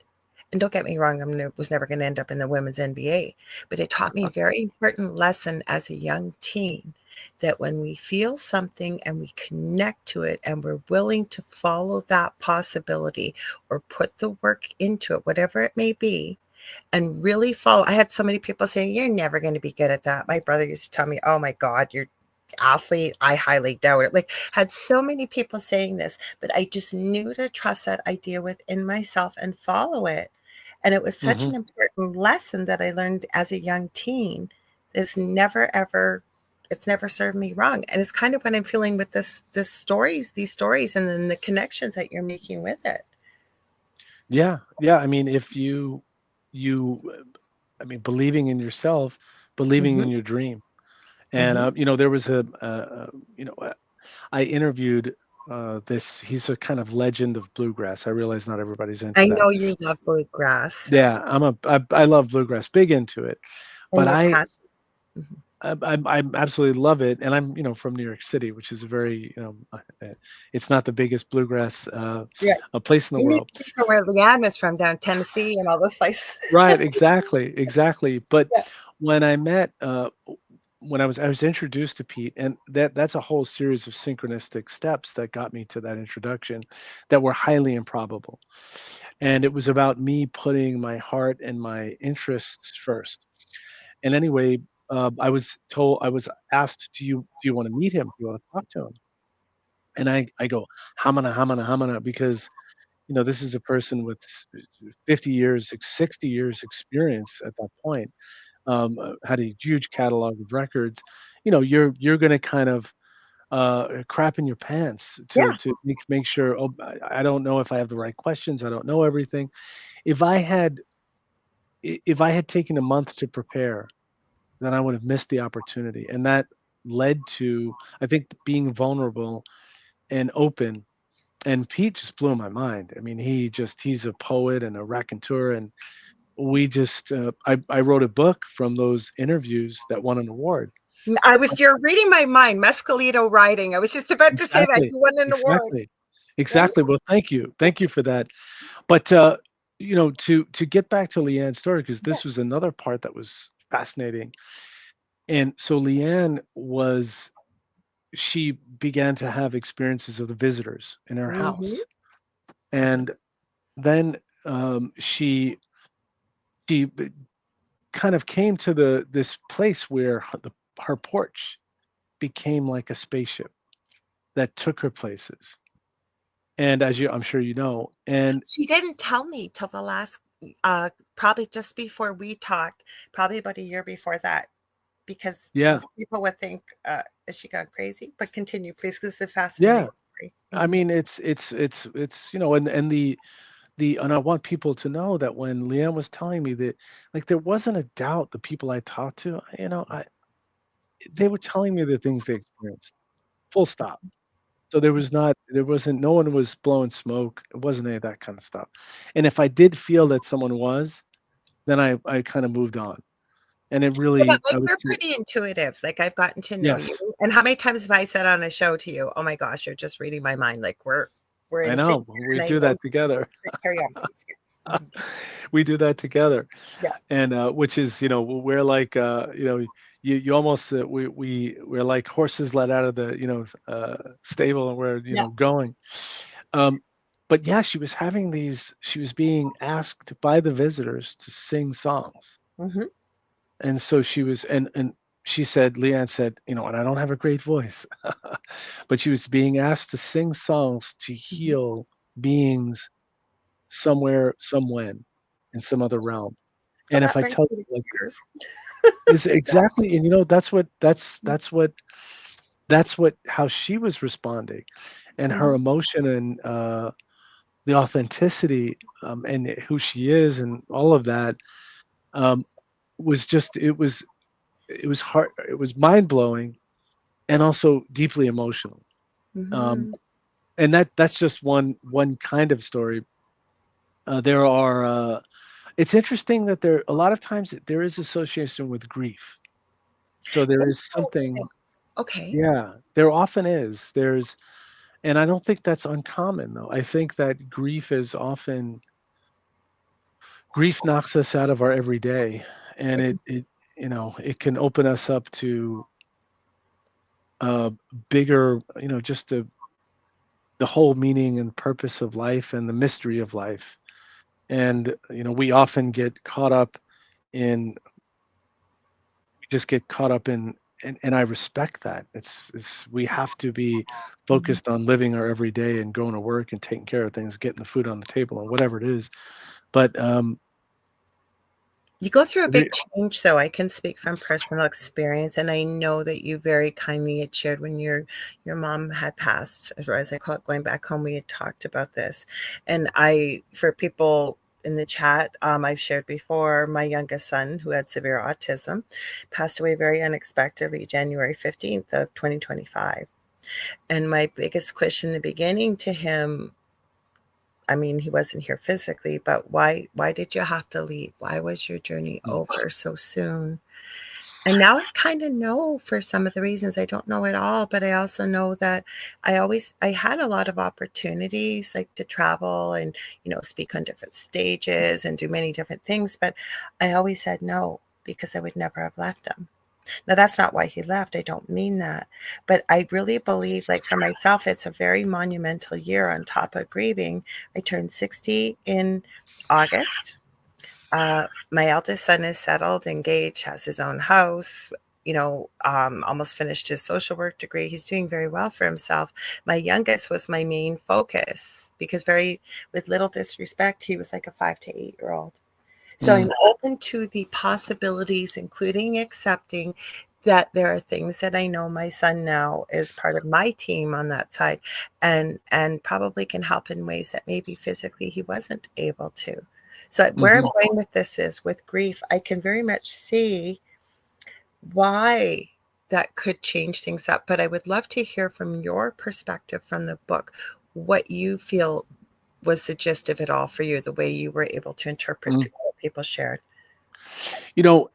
and don't get me wrong, was never going to end up in the women's NBA, but it taught me a very important lesson as a young teen that when we feel something and we connect to it and we're willing to follow that possibility or put the work into it, whatever it may be, and really follow. I had so many people saying, "You're never going to be good at that." My brother used to tell me, "Oh my God, you're athlete." I highly doubt it. Like, had so many people saying this, but I just knew to trust that idea within myself and follow it. And it was such mhm. an important lesson that I learned as a young teen. It's never ever it's never served me wrong. And it's kind of what I'm feeling with these stories and then the connections that you're making with it. Yeah, yeah. I mean, if you, I mean, believing in yourself, believing in Hmm. your dream, and Hmm. there was I interviewed this. He's a kind of legend of bluegrass. I realize not everybody's into I that. know you love bluegrass Yeah, I love bluegrass, big into it, and but your passion. Mhm. I absolutely love it, and I'm from New York City, which is a very it's not the biggest bluegrass Yeah. a place in the You need world. to be from where Leanne is from, down Tennessee and all those places. Right, exactly, exactly. But Yeah. when I met, when I was introduced to Pete, and that's a whole series of synchronistic steps that got me to that introduction, that were highly improbable, and it was about me putting my heart and my interests first. And anyway, I was asked, do you want to meet him? Do you want to talk to him? And I go, hamana, hamana, hamana, because this is a person with 50 years, 60 years experience at that point, had a huge catalog of records. You're going to kind of crap in your pants to Yeah. make sure. Oh, I don't know if I have the right questions. I don't know everything. If I had if I had taken a month to prepare, then I would have missed the opportunity, and that led to, I think, being vulnerable and open. And Pete just blew my mind. I mean, he's a poet and a raconteur, and we just I wrote a book from those interviews that won an award. You're reading my mind, Mescalito writing. I was just about to say that Exactly, you won an award. exactly, Yeah. exactly. Well, thank you for that. But to get back to Leanne's story, because this Yes. was another part that was fascinating. And so Leanne was she began to have experiences of the visitors in her Mhm. house, and then she kind of came to this place where her porch became like a spaceship that took her places. And as I'm sure you know, and She didn't tell me till the last, probably just before we talked, probably about a year before that, because yeah, most people would think, "Is she gone crazy?" But continue, please, 'cause it's a fascinating yeah. story. I Mhm. mean, it's and the and I want people to know that when Leanne was telling me that, like, there wasn't a doubt. The people I talked to, I they were telling me the things they experienced. Full stop. So there wasn't no one was blowing smoke. It wasn't any of that kind of stuff. And if I did feel that someone was, then I kind of moved on. And it Well, but, really, like, I would you're say, pretty intuitive, like, I've gotten to know you, yes, and how many times have I said on a show to you, "Oh my gosh, you're just reading my mind," like, we're I in sync know here, we and I do know that together. carry on, please. Yeah. Mhm. We do that together. Yeah. And which is, we're like, you almost, we're like horses let out of the, stable, and we're, Yeah. going. Um, but yeah, she was being asked by the visitors to sing songs. Mhm. And so she was, and she said, Leanne said, and I don't have a great voice, but she was being asked to sing songs to Mhm. heal beings somewhere, somewhen, in some other realm. Well, And if that I brings tell me to you, like, tears. is It does. exactly, and that's what how she was responding, and her Mhm. emotion, and the authenticity, and who she is, and all of that, um, was just, it was hard, it was mind blowing, and also deeply emotional. Um, Mhm. and that's just one kind of story. There are. It's interesting that there a lot of times there is association with grief. So there is Interesting. something. Okay. Yeah, there often is. And I don't think that's uncommon, though. I think that grief knocks us out of our everyday, and It it can open us up to uh, bigger, just the whole meaning and purpose of life and the mystery of life. And we often get caught up in we just get caught up in, and I respect that. It's we have to be Mhm. focused on living our everyday and going to work and taking care of things, getting the food on the table and whatever it is. But You go through a big re- change, though. I can speak from personal experience, and I know that you very kindly had shared when your mom had passed, or as I call it, going back home. We had talked about this, and for people in the chat, I've shared before. My youngest son, who had severe autism, passed away very unexpectedly, January 15th of 2025. And my biggest question in the beginning to him, I mean, he wasn't here physically, but why did you have to leave? Why was your journey over so soon? And now I kind of know for some of the reasons. I don't know it all, but I also know that I had a lot of opportunities like to travel and, speak on different stages and do many different things, but I always said no because I would never have left him. Now, that's not why he left. I don't mean that. But I really believe, like for myself, it's a very monumental year on top of grieving. I turned 60 in August. My eldest son is settled, engaged, has his own house, almost finished his social work degree. He's doing very well for himself. My youngest was my main focus because, with little disrespect, he was like a 5 to 8 year old. So mm, I'm open to the possibilities, including accepting that there are things that I know my son now is part of my team on that side and probably can help in ways that maybe physically he wasn't able to. So where I'm mhm, going with this is with grief, I can very much see why that could change things up. But I would love to hear from your perspective from the book what you feel was the gist of it all for you, the way you were able to interpret mm. what people shared.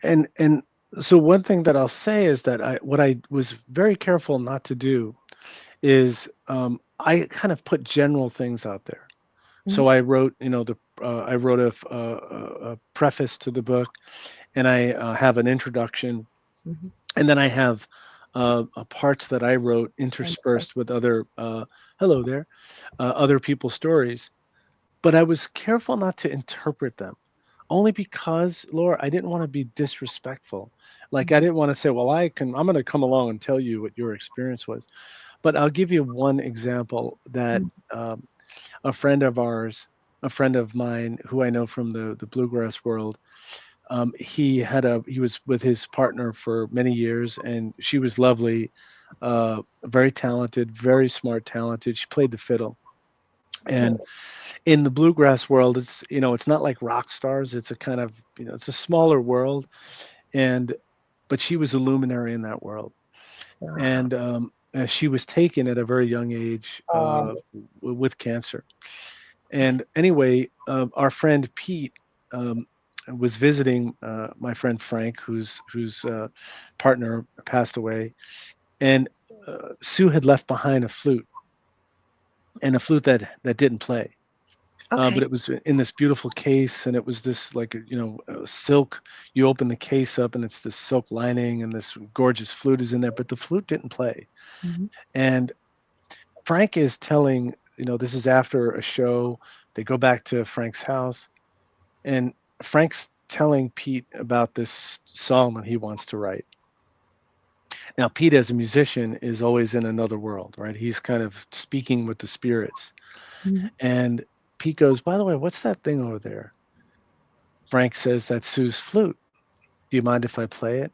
And so one thing that I'll say is that what I was very careful not to do is, I kind of put general things out there. Mhm, So I wrote a preface to the book, and I have an introduction, mhm. and then I have parts that I wrote Wonderful. interspersed with other, hello there, other people's stories. But I was careful not to interpret them, only because, Laura, I didn't want to be disrespectful. Like, I Mhm, didn't want to say, well, I'm going to come along and tell you what your experience was. But I'll give you one example that, mhm. um, a friend of ours, a friend of mine who I know from the bluegrass world, he was with his partner for many years, and she was lovely, very talented, very smart, talented. She played the fiddle. And Cool. in the bluegrass world, it's not like rock stars. It's a kind of, it's a smaller world. And but she was a luminary in that world. Wow. And she was taken at a very young age, Um, with cancer. it's And anyway, our friend Pete, um, was visiting my friend Frank, whose partner passed away, and Sue had left behind a flute, and a flute that didn't play. But Okay. it was in this beautiful case, and it was this like silk. You open the case up, and it's this silk lining, and this gorgeous flute is in there, but the flute didn't play. Mhm. And Frank is telling, this is after a show. They go back to Frank's house, and Frank's telling Pete about this song that he wants to write. Now, Pete, as a musician, is always in another world, right? He's kind of speaking with the spirits. Mhm. And Pete goes, "By the way, what's that thing over there?" Frank says, "That's Sue's flute. Do you mind if I play it?"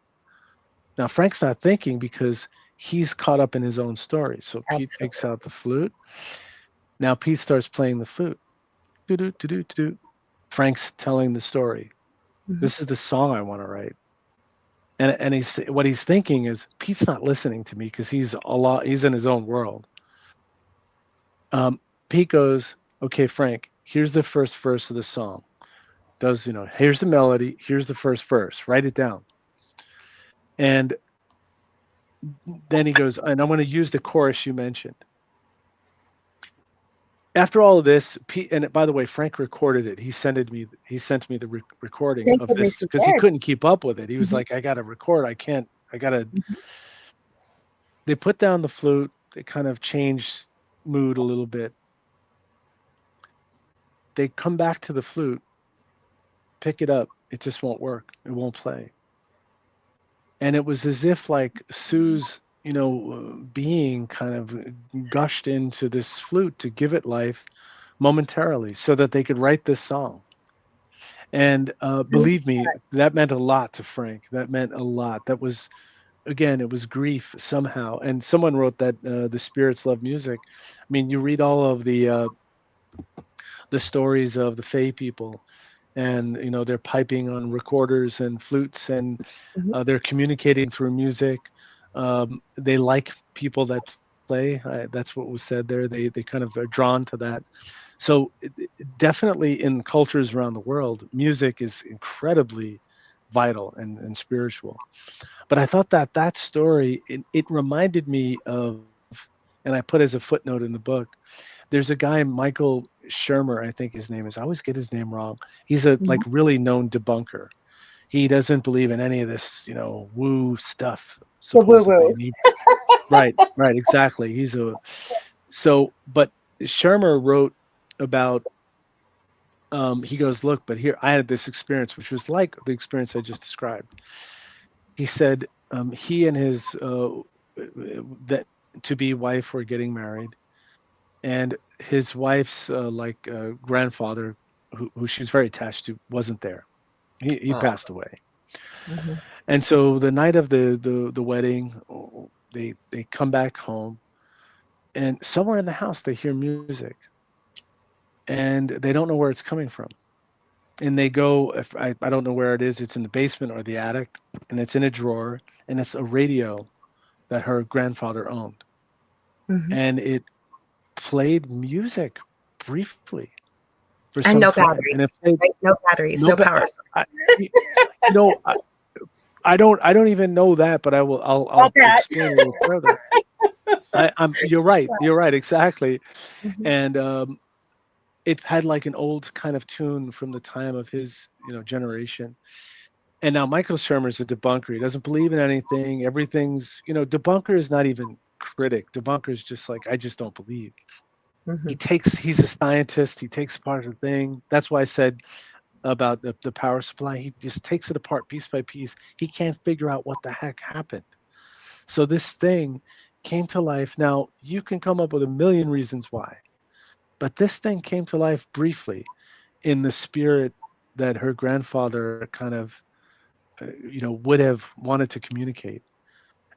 Now, Frank's not thinking because he's caught up in his own story. So Pete takes Absolutely. out the flute. Now Pete starts playing the flute. Do-do, do-do, do-do. Frank's telling the story. Mhm. This is the song I want to write. And what he's thinking is Pete's not listening to me because he's in his own world. Pete goes, "Okay, Frank, here's the first verse of the song. Here's the melody, here's the first verse. Write it down." And then he goes, "And I'm going to use the chorus you mentioned." After all of this, Pete, and by the way, Frank recorded it. He sent me the recording Thank of goodness this you because he did. couldn't keep up with it. He was Mhm. like, "I got to record. I can't. I got to." Mhm. They put down the flute. They kind of changed mood a little bit. They come back to the flute, pick it up. It just won't work. It won't play. And it was as if like Sue's, being kind of gushed into this flute to give it life momentarily so that they could write this song. And Mhm. believe me, that meant a lot to Frank. That meant a lot. That was, again, it was grief somehow. And someone wrote that the spirits love music. I mean, you read all of the stories of the Fey people, and they're piping on recorders and flutes, and Mhm. they're communicating through music. They like people that play. That's what was said there. They kind of are drawn to that. So definitely in cultures around the world, music is incredibly vital and spiritual. But I thought that story, it reminded me of, and I put as a footnote in the book, there's a guy, Michael Shermer, I think his name is. I always get his name wrong. He's a like Mhm. really known debunker. He doesn't believe in any of this, woo stuff, The woo supposedly. woo. And right, exactly. But Shermer wrote about, he goes, "Look, but here I had this experience, which was like the experience I just described." He said he and his that to be wife were getting married, and his wife's grandfather, who she was very attached to, wasn't there. He Oh. passed away. Mhm. And so the night of the wedding, they come back home, and somewhere in the house they hear music, and they don't know where it's coming from. And they go, if I don't know where it is, it's in the basement or the attic, and it's in a drawer, and it's a radio that her grandfather owned. Mhm. And it played music briefly for some And no time. And it batteries, played right? No batteries, no, no but power I source. you you know, I don't even know that, but All I'll that. explain a little further. You're right. You're right, exactly. Mhm. And it had like an old kind of tune from the time of his, generation. And now Michael Shermer's a debunker. He doesn't believe in anything. Everything's, debunker is not even critic. Debunker is just like, I just don't believe. Mhm. He's a scientist. He takes apart the thing. That's why I said about the power supply. He just takes it apart piece by piece. He can't figure out what the heck happened. So this thing came to life. Now, you can come up with a million reasons why, but this thing came to life briefly in the spirit that her grandfather kind of, would have wanted to communicate.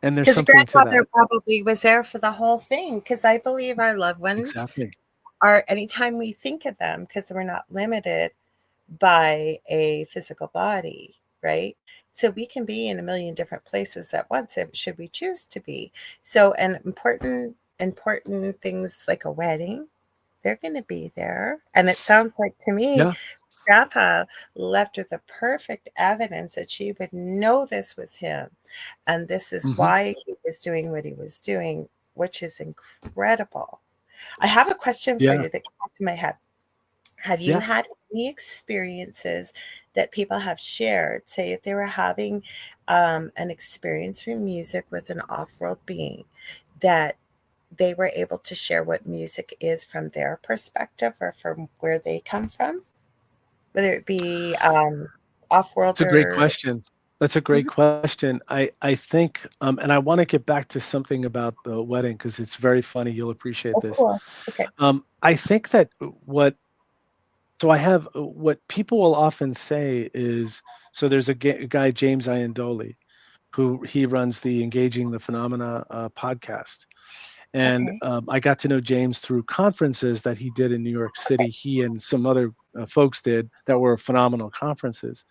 And there's Because something to grandfather that. probably was there for the whole thing. Because I believe our loved ones Exactly. are, anytime we think of them, because we're not limited by a physical body, right? So we can be in a million different places at once if should we choose to be. So and important things like a wedding, they're going to be there. And it sounds like to me Yeah. grandpa left her the perfect evidence that she would know this was him. And this is Hmm. why he was doing what he was doing, which is incredible. I have a question for Yeah, you that came to my head. Have you yeah. had any experiences that people have shared? Say, if they were having an experience through music with an off world being, that they were able to share what music is from their perspective or from where they come from, whether it be off world It's a great or. question. That's a great Mhm. question. I think, and I want to get back to something about the wedding because it's very funny. You'll appreciate Oh, this. cool. Okay. I think that what so I have what people will often say is so there's a guy James Iandoli who he runs the Engaging the Phenomena podcast. And Okay. I got to know James through conferences that he did in New York City. He and some other folks did that were phenomenal conferences.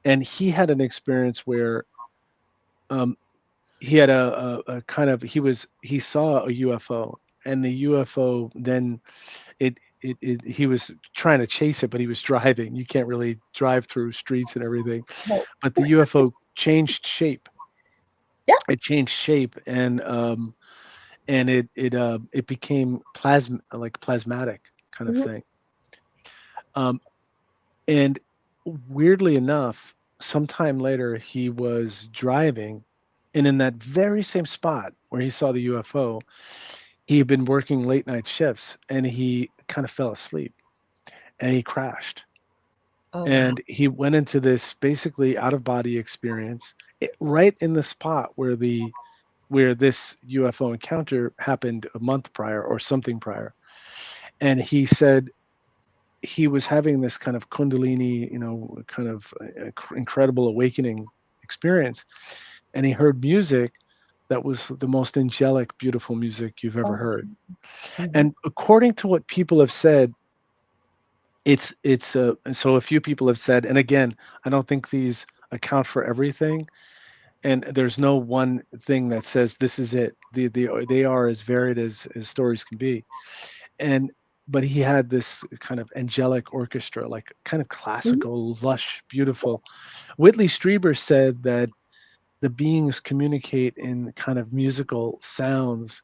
And he had an experience where um, he had a kind of he saw a UFO, and the UFO then he was trying to chase it, but he was driving. You can't really drive through streets and everything. No. But the UFO changed shape. Yeah. It changed shape, and it became plasmatic kind of Hmm. thing. Um, and weirdly enough, sometime later he was driving, and in that very same spot where he saw the UFO, he had been working late night shifts, and he kind of fell asleep, and he crashed, Oh, wow. and he went into this basically out of body experience right in the spot where this UFO encounter happened a month prior or something prior. And he said he was having this kind of kundalini, kind of incredible awakening experience. And he heard music that was the most angelic, beautiful music you've ever Oh, heard. mhm. And according to what people have said, so a few people have said, and again, I don't think these account for everything, and there's no one thing that says this is it. They are as varied as stories can be. And but he had this kind of angelic orchestra, like kind of Mhm. classical, lush, beautiful. Whitley Strieber said that the beings communicate in kind of musical sounds,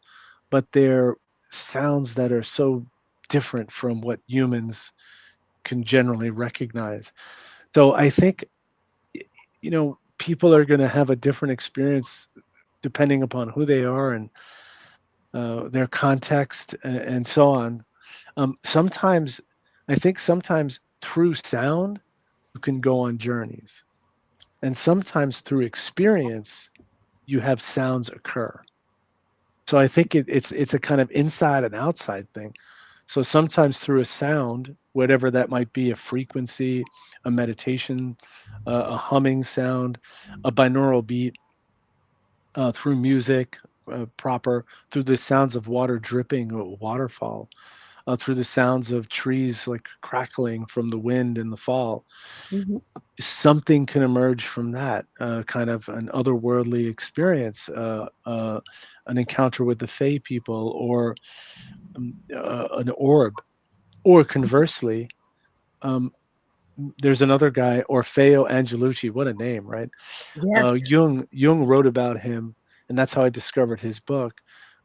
but they're sounds that are so different from what humans can generally recognize. So I think people are going to have a different experience depending upon who they are and their context and so on. Sometimes, I think sometimes through sound, you can go on journeys. And sometimes through experience, you have sounds occur. So I think it's a kind of inside and outside thing. So sometimes through a sound, whatever that might be, a frequency, a meditation, a humming sound, a binaural beat, through music, proper, through the sounds of water dripping, or a waterfall, through the sounds of trees like crackling from the wind in the fall. Mhm. Something can emerge from that, kind of an otherworldly experience, an encounter with the Fey people, or an orb. Or conversely, um, there's another guy, Orfeo Angelucci. What a name, right? Yes. Jung wrote about him, and that's how I discovered his book.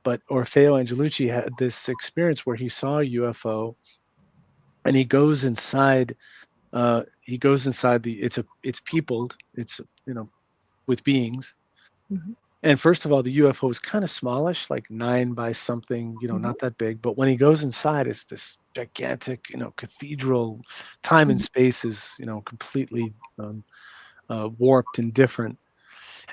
But Orfeo Angelucci had this experience where he saw a UFO, and he goes inside it's peopled, it's with beings. Mhm. And first of all, the UFO is kind of smallish, like 9 by something, Mhm. not that big. But when he goes inside, it's this gigantic, cathedral. Time and Mhm. space is, completely warped and different.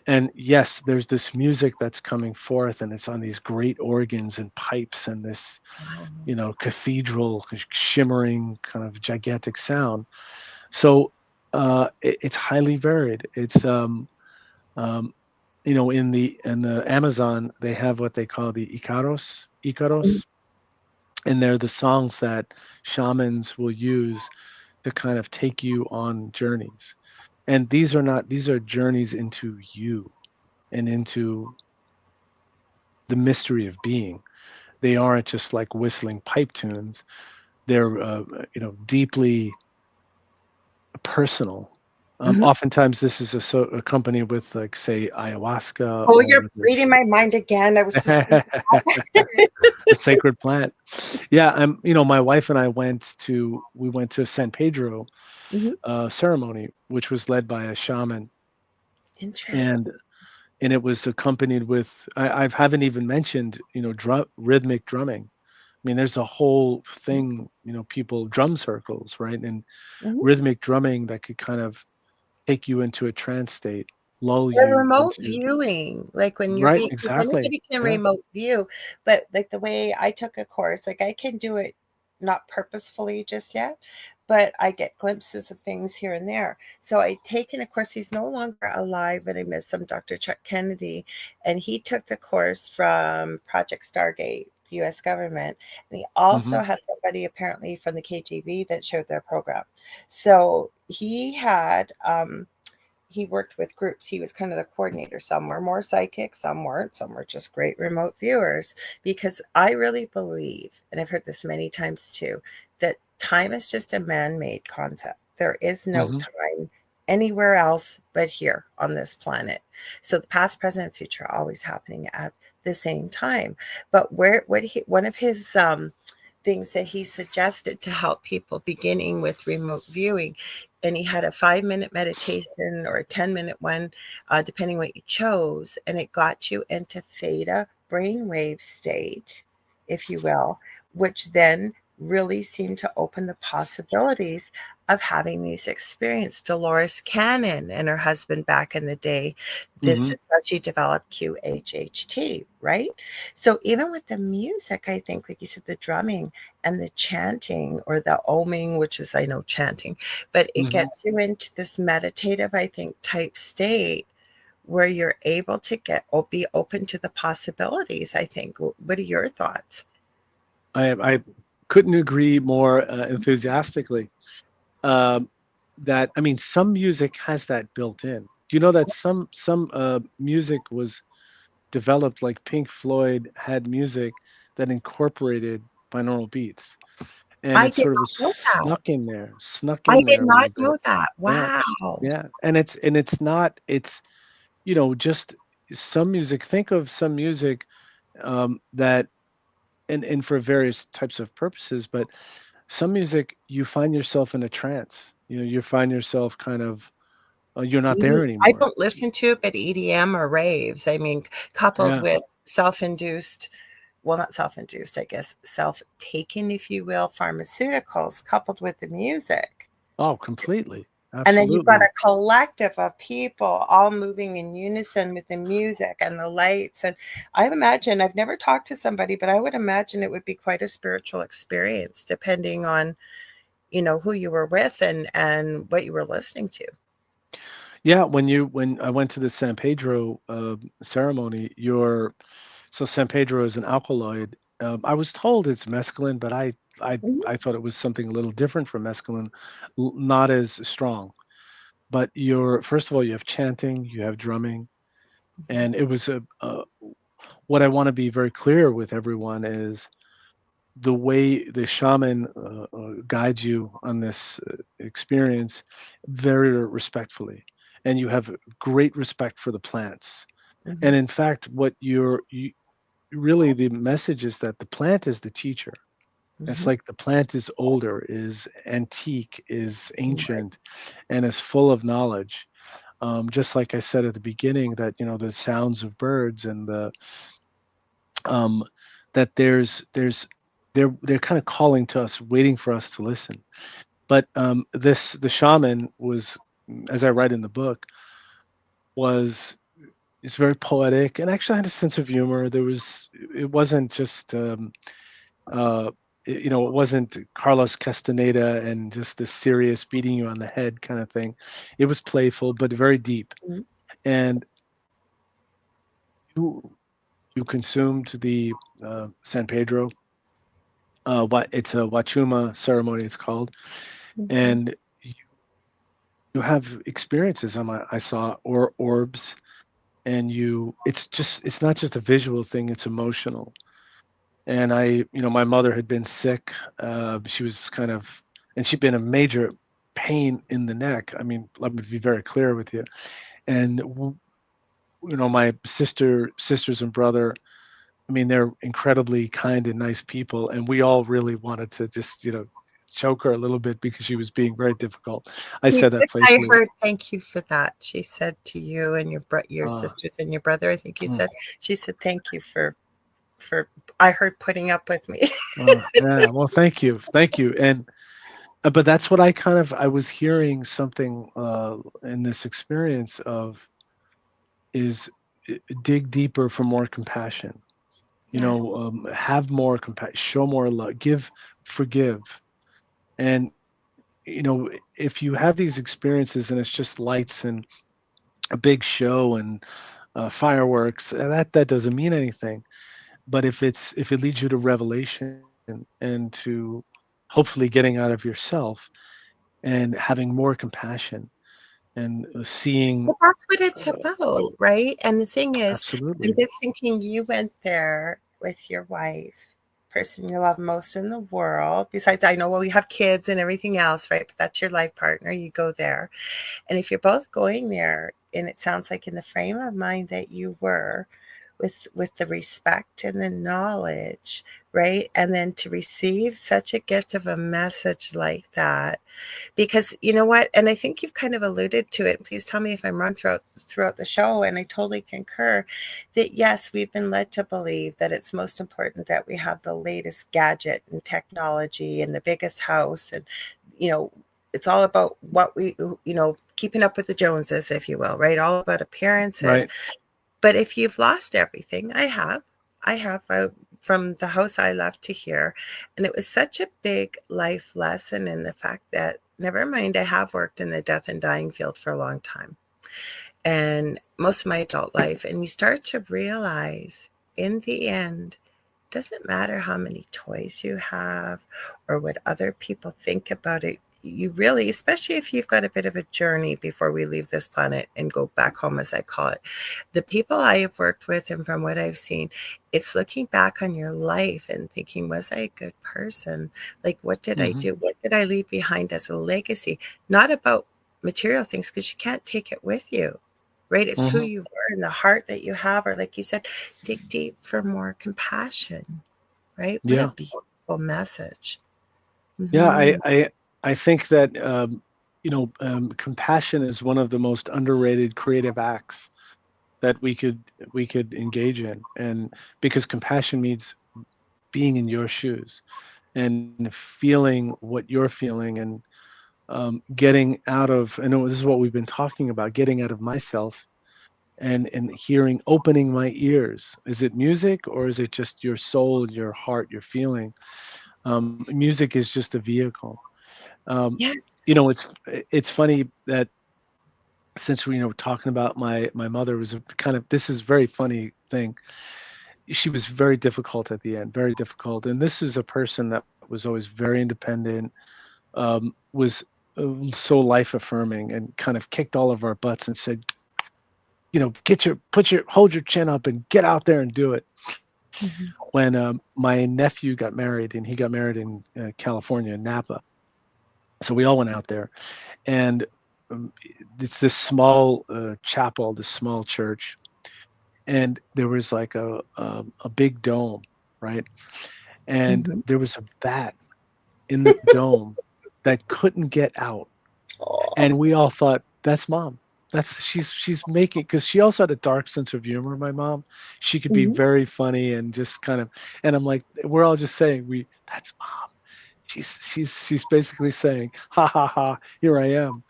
And yes, there's this music that's coming forth, and it's on these great organs and pipes, and this, Wow. cathedral shimmering kind of gigantic sound. So it's highly varied. It's um, in the Amazon, they have what they call the Mhm. Icaros, and they're the songs that shamans will use to kind of take you on journeys. And these are journeys into you and into the mystery of being. They aren't just like whistling pipe tunes. They're deeply personal. Mhm. Oftentimes, this is accompanied with, like, say, ayahuasca Oh, you're or this reading my mind again. I was just thinking a sacred plant. Yeah, my wife and I went to San Pedro Mhm. ceremony, which was led by a shaman, and Interesting. and it was accompanied with I haven't even mentioned rhythmic drumming. I mean, there's a whole thing, people drum circles, right? And Mhm. rhythmic drumming that could kind of take you into a trance state, lull Or you remote into viewing, like when you're right, being, because exactly. anybody can Yeah. remote view, but like the way I took a course, like I can do it not purposefully just yet, but I get glimpses of things here and there. So I taken a course. He's no longer alive, and I miss him, Dr. Chuck Kennedy, and he took the course from Project Stargate, the U.S. government, and he Hmm. also had somebody apparently from the KGB that showed their program. So he worked with groups. He was kind of the coordinator. Some were more psychic, some weren't, some were just great remote viewers. Because I really believe, and I've heard this many times too, that time is just a man made concept. There is no Hmm. time anywhere else but here on this planet. So the past, present, future are always happening at the same time. But one of his things that he suggested to help people beginning with remote viewing, and he had a 5-minute meditation or a 10-minute one, depending what you chose, and it got you into theta brainwave state, if you will, which then really seemed to open the possibilities of having these experiences. Dolores Cannon and her husband back in the day, this Hmm. is how she developed QHHT, right? So even with the music, I think, like you said, the drumming and the chanting or the oming, which is, I know, chanting, but it Hmm. gets you into this meditative, I think, type state where you're able to be open to the possibilities, I think. What are your thoughts? I couldn't agree more enthusiastically. Um, that I mean, some music has that built in. Do you know that some music was developed, like Pink Floyd had music that incorporated binaural beats, and I it did sort of was not know that. snuck I in did there a not little bit. know that. Yeah, Wow. yeah, and it's not it's just some music. Think of some music that and for various types of purposes, but some music you find yourself in a trance. You find yourself kind of you're not there I anymore. don't listen to it, but EDM or raves, I mean, coupled Yeah. with self-induced, well, not self-induced, I guess, self-taken, if you will, pharmaceuticals, coupled with the music. Oh, completely. And then you've got Absolutely. a collective of people all moving in unison with the music and the lights. And I imagine, I've never talked to somebody, but I would imagine it would be quite a spiritual experience, depending on, who you were with and what you were listening to. Yeah, when I went to the San Pedro ceremony, so San Pedro is an alkaloid. I was told it's mescaline, but I Mhm, I thought it was something a little different from mescaline, not as strong. But you're first of all, you have chanting, you have drumming, mhm, and it was what I want to be very clear with everyone is the way the shaman guides you on this experience very respectfully, and you have great respect for the plants. And mhm, in fact, really the message is that the plant is the teacher. It's mhm. like the plant is older, is antique, is Right. ancient, and is full of knowledge. Just like I said at the beginning, that the sounds of birds and the um, that they're kind of calling to us, waiting for us to listen. But the shaman was, as I write in the book, was it's very poetic and actually had a sense of humor. It wasn't just uh, it wasn't Carlos Castaneda and just the serious beating you on the head kind of thing. It was playful but very deep. Mhm, And you you consumed the San Pedro. What it's a Wachuma ceremony. It's called, mhm, and you have experiences. I saw orbs, and it's not just a visual thing. It's emotional. And my mother had been sick. She was kind of, and she'd been a major pain in the neck. I mean, let me be very clear with you. And my sisters and brother, I mean, they're incredibly kind and nice people, and we all really wanted to just, choke her a little bit because she was being very difficult. I said that Yes, I playfully. heard thank you for that. She said to you and your Uh, sisters and your brother, I think you mm, said, she said thank you for I heard putting up with me. yeah, well, thank you, and but that's what I was hearing something in this experience of is dig deeper for more compassion. Yes. Have more compassion, show more love, forgive, and if you have these experiences and it's just lights and a big show and fireworks, that doesn't mean anything. But if it leads you to revelation and to hopefully getting out of yourself and having more compassion and seeing, But that's what it's uh, about, right? And the thing is, I'm absolutely. just thinking you went there with your wife, person you love most in the world. Besides, I know, well, we have kids and everything else, right? But that's your life partner. You go there. And if you're both going there, and it sounds like in the frame of mind that you were, with the respect and the knowledge, right? And then to receive such a gift of a message like that, because you know what, and I think you've kind of alluded to it, please tell me if I'm wrong, throughout the show, and I totally concur that yes, we've been led to believe that it's most important that we have the latest gadget and technology and the biggest house, and you know it's all about what we, keeping up with the Joneses, if you will, right? All about appearances. Right. But if you've lost everything, I have from the house I left to here. And it was such a big life lesson in the fact that, never mind, I have worked in the death and dying field for a long time and most of my adult life. And you start to realize in the end, it doesn't matter how many toys you have or what other people think about it. You really, especially if you've got a bit of a journey before we leave this planet and go back home, as I call it, the people I have worked with and from what I've seen, it's looking back on your life and thinking, was I a good person? Like, what did I Hmm. do? What did I leave behind as a legacy? Not about material things, because you can't take it with you, right? It's who Hmm. you were and the heart that you have, or like you said, dig deep for more compassion, right? What a Yeah. beautiful message. Yeah. Hmm. I think that compassion is one of the most underrated creative acts that we could engage in, and because compassion means being in your shoes and feeling what you're feeling, and getting out of, I know this is what we've been talking about, getting out of myself and hearing, opening my ears. Is it music or is it just your soul, your heart, your feeling? Music is just a vehicle. um, Yes. it's funny that since we were talking about my mother, was a kind of, this is very funny thing. She was very difficult at the end, very difficult, and this is a person that was always very independent, was so life affirming, and kind of kicked all of our butts and said, hold your chin up and get out there and do it. Hmm. When my nephew got married, and he got married in California, in Napa, so we all went out there, and um, it's this small chapel, this small church, and there was like a big dome, right? And Hmm. there was a bat in the dome that couldn't get out, Oh. and we all thought, that's mom. That's she's making, because she also had a dark sense of humor. My mom, she could be Hmm. very funny and just kind of, and I'm like, we're all just saying, we that's mom. She's basically saying, ha ha ha, here I am.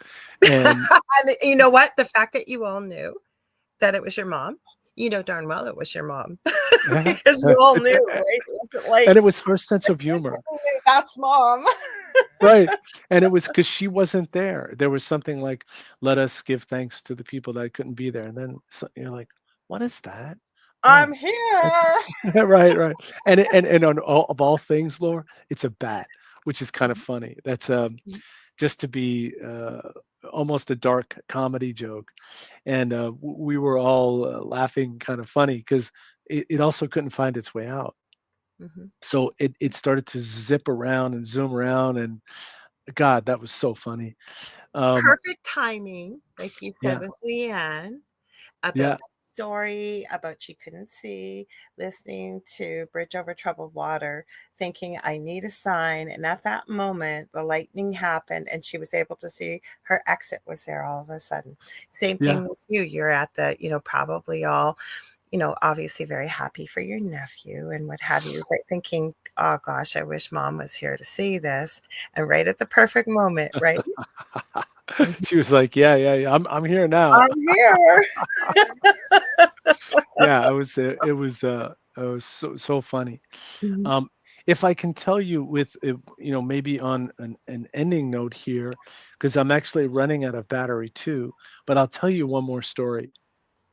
And And you know what? The fact that you all knew that it was your mom, you know darn well it was your mom because you all knew, right? It wasn't and like, it was her sense of this humor. is that's mom. Right. And it was because she wasn't there. There was something like, let us give thanks to the people that couldn't be there. And then you're like, what is that? I'm Oh, that's here. right, right. And on all, of all things, Laura, it's a bat, which is kind of funny. That's just to be almost a dark comedy joke. And we were all laughing kind of funny because it also couldn't find its way out. Hmm. So it started to zip around and zoom around, and God, that was so funny. Um, Perfect timing, like you said yeah, with Leanne, about yeah, the story about she couldn't see, listening to Bridge Over Troubled Water, thinking, I need a sign. And at that moment, the lightning happened and she was able to see her exit was there all of a sudden. Same yeah. thing with you. You're at the, probably all, obviously very happy for your nephew and what have you, but thinking, oh gosh, I wish mom was here to see this. And right at the perfect moment, right? Mhm. She was like, "Yeah, yeah, yeah. I'm here now." I'm here. Yeah, it was so funny. Mhm. Um, if I can tell you with maybe on an ending note here, because I'm actually running out of battery too, but I'll tell you one more story.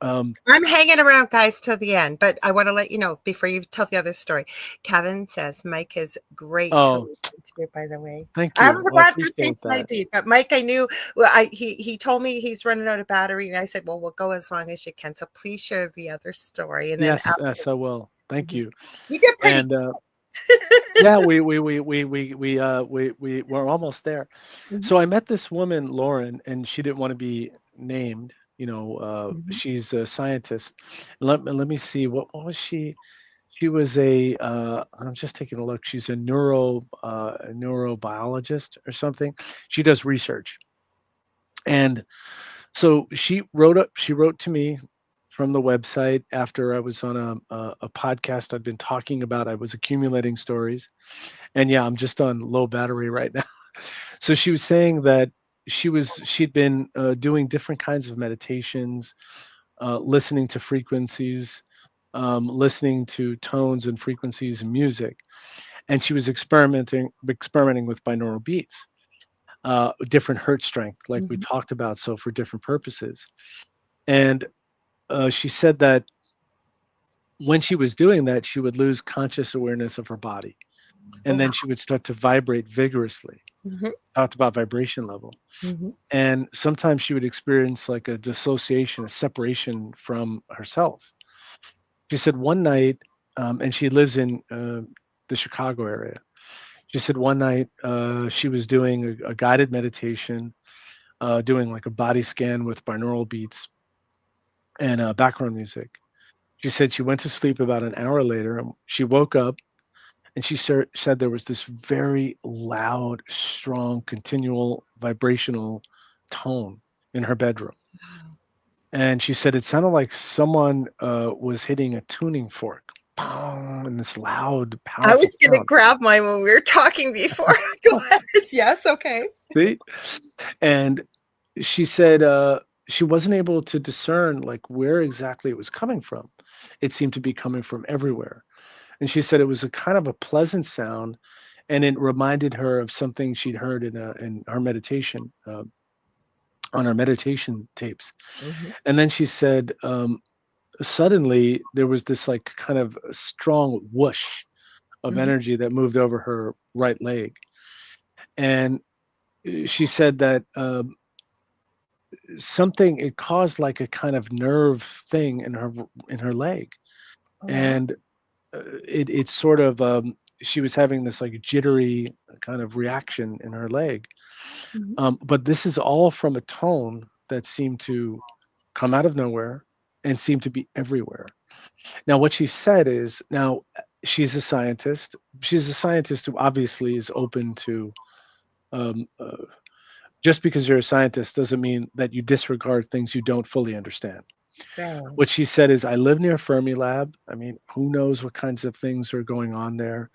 Um, I'm hanging around, guys, till the end, but I want to let you know before you tell the other story. Kevin says Mike is great to oh, listen to, by the way. thank I haven't you. Well, I forgot the appreciate station that. ID, but Mike, I knew, well, he told me he's running out of battery, and I said, well, we'll go as long as you can. So please share the other story, and then Yes, after yes, I will. Thank Mhm. you. You did pretty And yeah, we're almost there. good. So I met this woman, Lauren, and she didn't want to be named. Mhm, She's a scientist. Let me see. What was she? She was a. I'm just taking a look. She's a neurobiologist or something. She does research, and so she wrote to me from the website after I was on a podcast I've been talking about. I was accumulating stories, and yeah, I'm just on low battery right now. So she was saying that she'd been doing different kinds of meditations, listening to frequencies, listening to tones and frequencies and music, and she was experimenting with binaural beats, different hertz strength, like we mhm. talked about, so for different purposes. And she said that when she was doing that, she would lose conscious awareness of her body, Oh, and wow. then she would start to vibrate vigorously. Mhm, Talked about vibration level. mhm. And sometimes she would experience like a dissociation, a separation from herself. She said one night, and she lives in the Chicago area. She said one night she was doing a guided meditation, doing like a body scan with binaural beats and background music. She said she went to sleep about an hour later. And she woke up and said there was this very loud, strong, continual vibrational tone in her bedroom. Wow. And she said it sounded like someone was hitting a tuning fork, "Pong," and this loud, I powerful was gonna sound. grab mine when we were talking before. Go ahead. Yes, okay. See? And she said she wasn't able to discern like where exactly it was coming from. It seemed to be coming from everywhere. And she said it was a kind of a pleasant sound, and it reminded her of something she'd heard in her meditation on her meditation tapes. Mhm, And then she said suddenly there was this like kind of strong whoosh of mhm. energy that moved over her right leg, and she said that something it caused like a kind of nerve thing in her leg, Oh, wow. and it sort of she was having this like jittery kind of reaction in her leg, Mhm. but this is all from a tone that seemed to come out of nowhere and seemed to be everywhere. Now, what she said is now she's a scientist. She's a scientist who obviously is open to um, just because you're a scientist doesn't mean that you disregard things you don't fully understand. Right. What she said is, I live near Fermilab. I mean, who knows what kinds of things are going on there?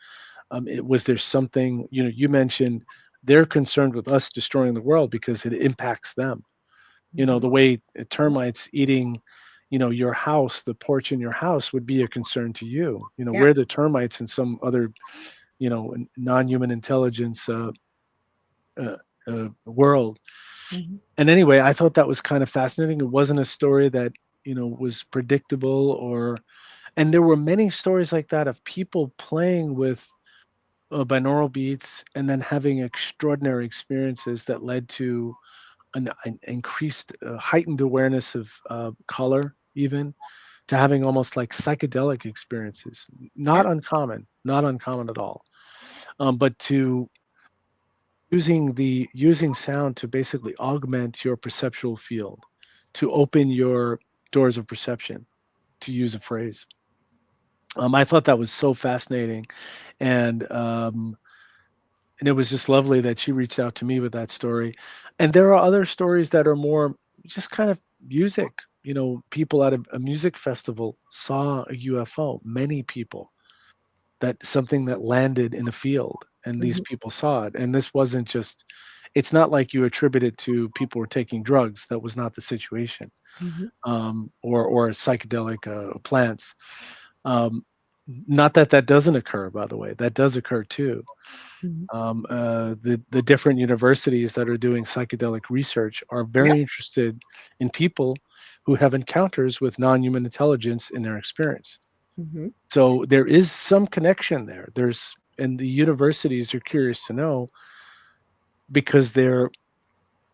Was there something, you mentioned they're concerned with us destroying the world because it impacts them. Mhm. The way termites eating your house, the porch in your house would be a concern to you. Yeah. Where the termites and some other non-human intelligence uh, world. Mhm. And anyway, I thought that was kind of fascinating. It wasn't a story that was predictable, and there were many stories like that of people playing with binaural beats and then having extraordinary experiences that led to an increased heightened awareness of color, even to having almost like psychedelic experiences. Yeah. Not uncommon, not uncommon at all. But to using sound to basically augment your perceptual field, to open your doors of perception, to use a phrase. I thought that was so fascinating, and it was just lovely that she reached out to me with that story. And there are other stories that are more just kind of music. You know, people at a music festival saw a UFO. Many people, that something that landed in a field, and these Mhm, people saw it. And this wasn't just. It's not like you attribute it to people were taking drugs. That was not the situation, mhm, or psychedelic plants. Um, Not that that doesn't occur, by the way. That does occur too. mhm. The different universities that are doing psychedelic research are Yep. very interested in people who have encounters with non-human intelligence in their experience. Mhm, So there is some connection there. And the universities are curious to know, because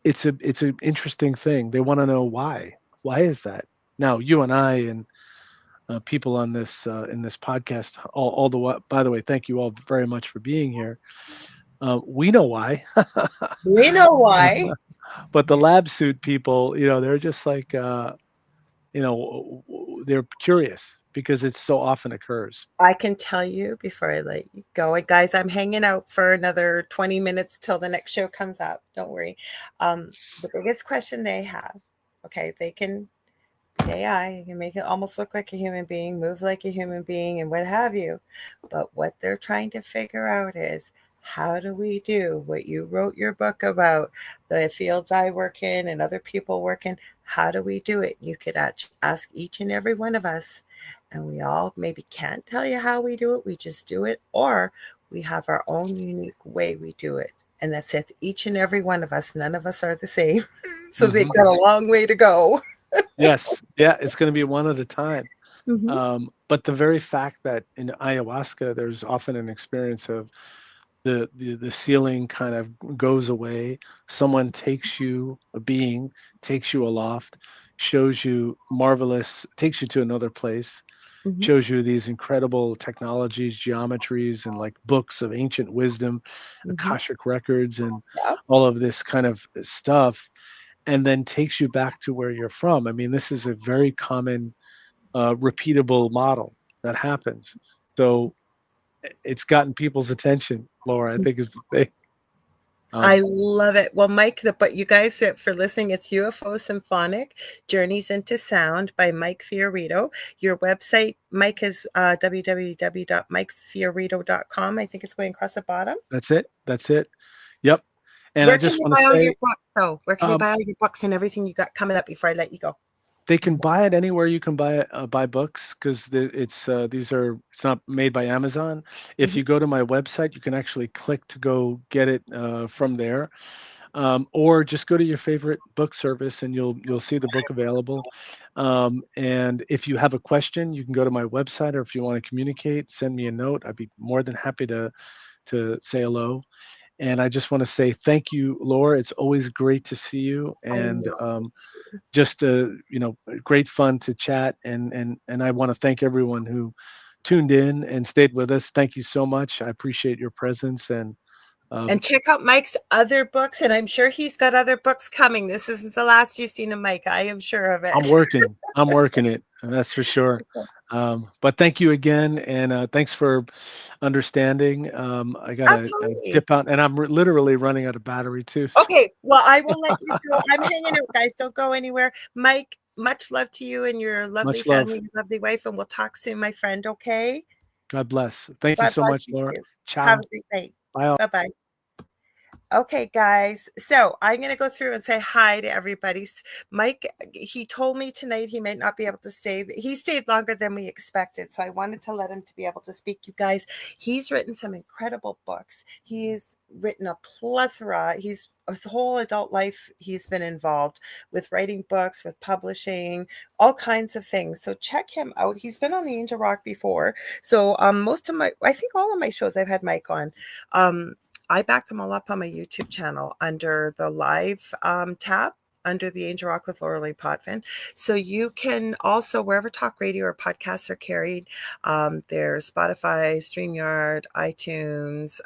it's an interesting thing. They want to know why. Why is that? Now, you and I and people on this in this podcast, all by the way, thank you all very much for being here. We know why. we know why. But the lab suit people, they're just like, they're curious because it so often occurs. I can tell you before I let you go, and guys, I'm hanging out for another 20 minutes till the next show comes up. Don't worry. The biggest question they have, okay, they can AI, you can make it almost look like a human being, move like a human being, and what have you. But what they're trying to figure out is, how do we do what you wrote your book about, the fields I work in and other people work in? How do we do it? You could ask each and every one of us, and we all maybe can't tell you how we do it. We just do it, or we have our own unique way we do it. And that's it. Each and every one of us, none of us are the same. So they've Hmm. got a long way to go. Yes, yeah, it's going to be one at a time. Hmm. But the very fact that in ayahuasca, there's often an experience of the ceiling kind of goes away. Someone takes you, a being takes you aloft, shows you marvelous, takes you to another place, Hmm. shows you these incredible technologies, geometries, and like books of ancient wisdom, Hmm. akashic records, and Yeah. all of this kind of stuff, and then takes you back to where you're from. I mean, this is a very common, repeatable model that happens. So it's gotten people's attention, Laura, I think is the thing. I Um, love it. Well, Mike, but you guys for listening, it's UFO Symphonic Journeys into Sound by Mike Fiorito. Your website, Mike, is www.mikefiorito.com. I think it's going across the bottom. that's it. That's it. Yep. And I Where can just you want to buy all your say, books, though? Where can you um, buy all your books and everything you got coming up before I let you go? they can buy it anywhere you can buy books, because it's not made by Amazon. If Hmm. you go to my website, you can actually click to go get it from there, or just go to your favorite book service and you'll see the book available. And if you have a question, you can go to my website, or if you want to communicate, send me a note. I'd be more than happy to say hello. And I just want to say thank you, Laura. It's always great to see you, I and know. just great fun to chat. And I want to thank everyone who tuned in and stayed with us. Thank you so much. I appreciate your presence, and um, And check out Mike's other books, and I'm sure he's got other books coming. This isn't the last you've seen of Mike. I am sure of I'm it. working. I'm working it. That's for sure. But thank you again, and thanks for understanding. I gotta Absolutely. dip out, and I'm literally running out of battery too. So Okay, well, I will let you go. I'm hanging out, guys. Don't go anywhere. Mike, much love to you and your lovely much love. family, your lovely wife, and we'll talk soon, my friend. Okay. God bless. Thank you God so bless much, you Laura. too. Have Ciao. a great night. Bye. Bye bye. Okay, guys. So I'm going to go through and say hi to everybody. Mike, he told me tonight he might not be able to stay. He stayed longer than we expected. So I wanted to let him to be able to speak. You guys, he's written some incredible books. He's written a plethora. His whole adult life, he's been involved with writing books, with publishing, all kinds of things. So check him out. He's been on the Angel Rock before. So I think all of my shows I've had Mike on. I back them all up on my YouTube channel under the live tab under the Angel Rock with Lorilei Potvin. So you can also, wherever talk radio or podcasts are carried, there's Spotify, StreamYard, iTunes,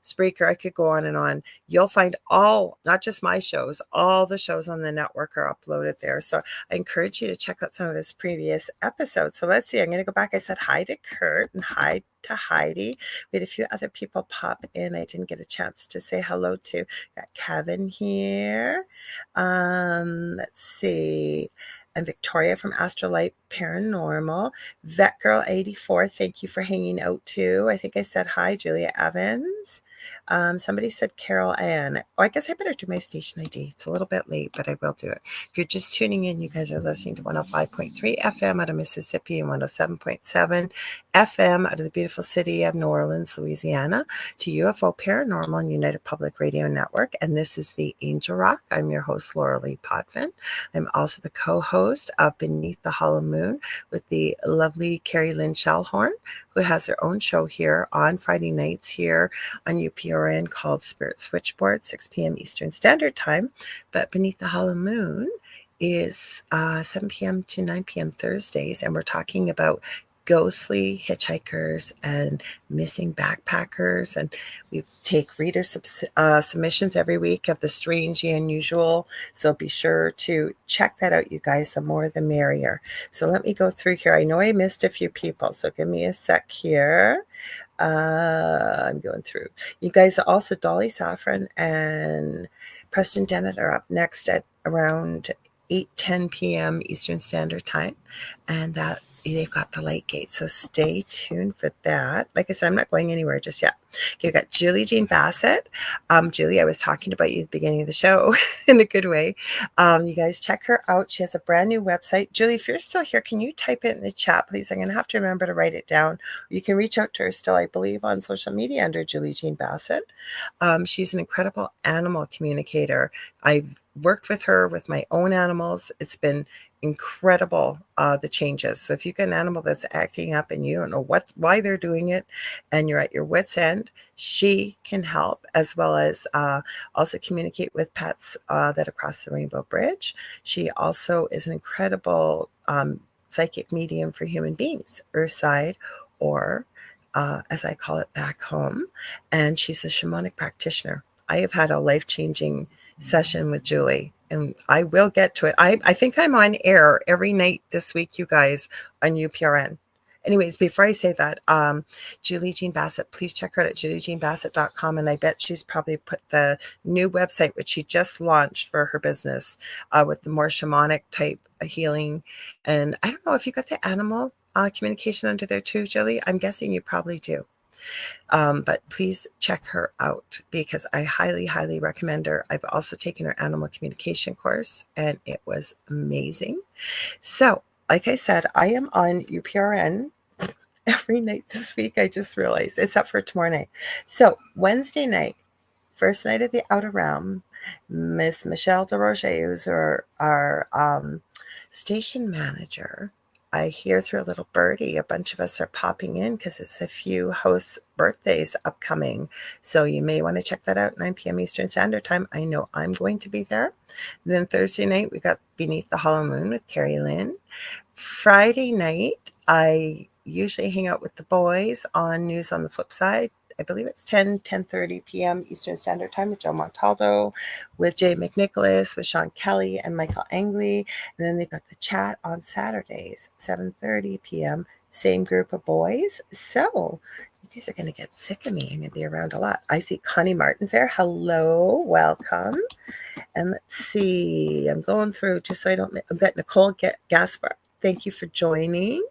Spreaker. I could go on and on. You'll find all, not just my shows, all the shows on the network are uploaded there. So I encourage you to check out some of his previous episodes. So let's see. I'm going to go back. I said hi to Kurt and hi to Heidi. We had a few other people pop in. I didn't get a chance to say hello to. Got Kevin here. Let's see. And Victoria from Astrolight Paranormal. Vet Girl 84, thank you for hanging out too. I think I said hi, Julia Evans. Somebody said Carol Ann. Oh, I guess I better do my station ID. It's a little bit late, but I will do it. If you're just tuning in, you guys are listening to 105.3 FM out of Mississippi and 107.7 FM out of the beautiful city of New Orleans, Louisiana, to UFO Paranormal and United Public Radio Network. And this is the Angel Rock. I'm your host, Lorilei Potvin. I'm also the co-host of Beneath the Hollow Moon with the lovely Carrie Lynn Shellhorn, who has her own show here on Friday nights here on UPRN called Spirit Switchboard, 6 p.m. Eastern Standard Time. But Beneath the Hollow Moon is 7 p.m. to 9 p.m. Thursdays, and we're talking about ghostly hitchhikers and missing backpackers, and we take reader submissions every week of the strange, the unusual, so be sure to check that out, you guys. The more the merrier. So let me go through here. I know I missed a few people, so give me a sec here. I'm going through. You guys, also Dolly Saffron and Preston Dennett are up next at around 8:10 p.m. Eastern Standard Time, and that they've got the light gate, so stay tuned for that. Like I said, I'm not going anywhere just yet. Okay, we've got Julie Jean Bassett. Julie, I was talking about you at the beginning of the show in a good way. You guys check her out. She has a brand new website. Julie, if you're still here, can you type it in the chat, please? I'm going to have to remember to write it down. You can reach out to her still, I believe, on social media under Julie Jean Bassett. She's an incredible animal communicator. I've worked with her with my own animals. It's been incredible, the changes. So if you've got an animal that's acting up and you don't know why they're doing it, and you're at your wit's end, she can help, as well as also communicate with pets that cross the Rainbow Bridge. She also is an incredible psychic medium for human beings, Earthside, or as I call it, back home. And she's a shamanic practitioner. I have had a life-changing session with Julie, and I will get to it. I think I'm on air every night this week, you guys, on UPRN. Anyways, before I say that, Julie Jean Bassett, please check her out at juliejeanbassett.com, and I bet she's probably put the new website, which she just launched for her business, with the more shamanic type healing. And I don't know if you got the animal communication under there too, Julie. I'm guessing you probably do. But please check her out, because I highly, highly recommend her. I've also taken her animal communication course, and it was amazing. So, like I said, I am on UPRN every night this week. I just realized, except for tomorrow night. So Wednesday night, first night of the Outer Realm, Miss Michelle DeRoche, who's our station manager. I hear through a little birdie, a bunch of us are popping in because it's a few hosts' birthdays upcoming. So you may want to check that out, 9 p.m. Eastern Standard Time. I know I'm going to be there. And then Thursday night, we got Beneath the Hollow Moon with Carrie Lynn. Friday night, I usually hang out with the boys on News on the Flip Side. I believe it's 10:30 p.m. Eastern Standard Time with Joe Montaldo, with Jay McNicholas, with Sean Kelly and Michael Angley. And then they've got the chat on Saturdays, 7:30 p.m. Same group of boys. So you guys are going to get sick of me. I'm going to be around a lot. I see Connie Martin's there. Hello, welcome. And let's see. I'm going through just so I don't. I've got Nicole Gaspar. Thank you for joining.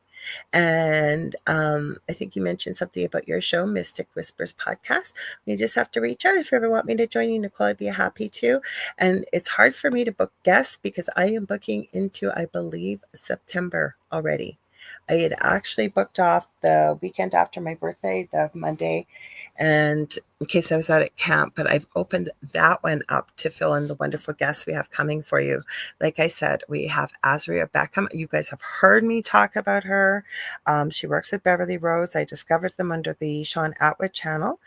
And I think you mentioned something about your show, Mystic Whispers Podcast. You just have to reach out if you ever want me to join you, Nicole. I'd be happy to. And it's hard for me to book guests because I am booking into, I believe, September already. I had actually booked off the weekend after my birthday, the Monday, and in case I was out at camp, but I've opened that one up to fill in the wonderful guests we have coming for you. Like I said, we have Azria Beckham. You guys have heard me talk about her. She works at Beverly Roads. I discovered them under the Sean Atwood channel.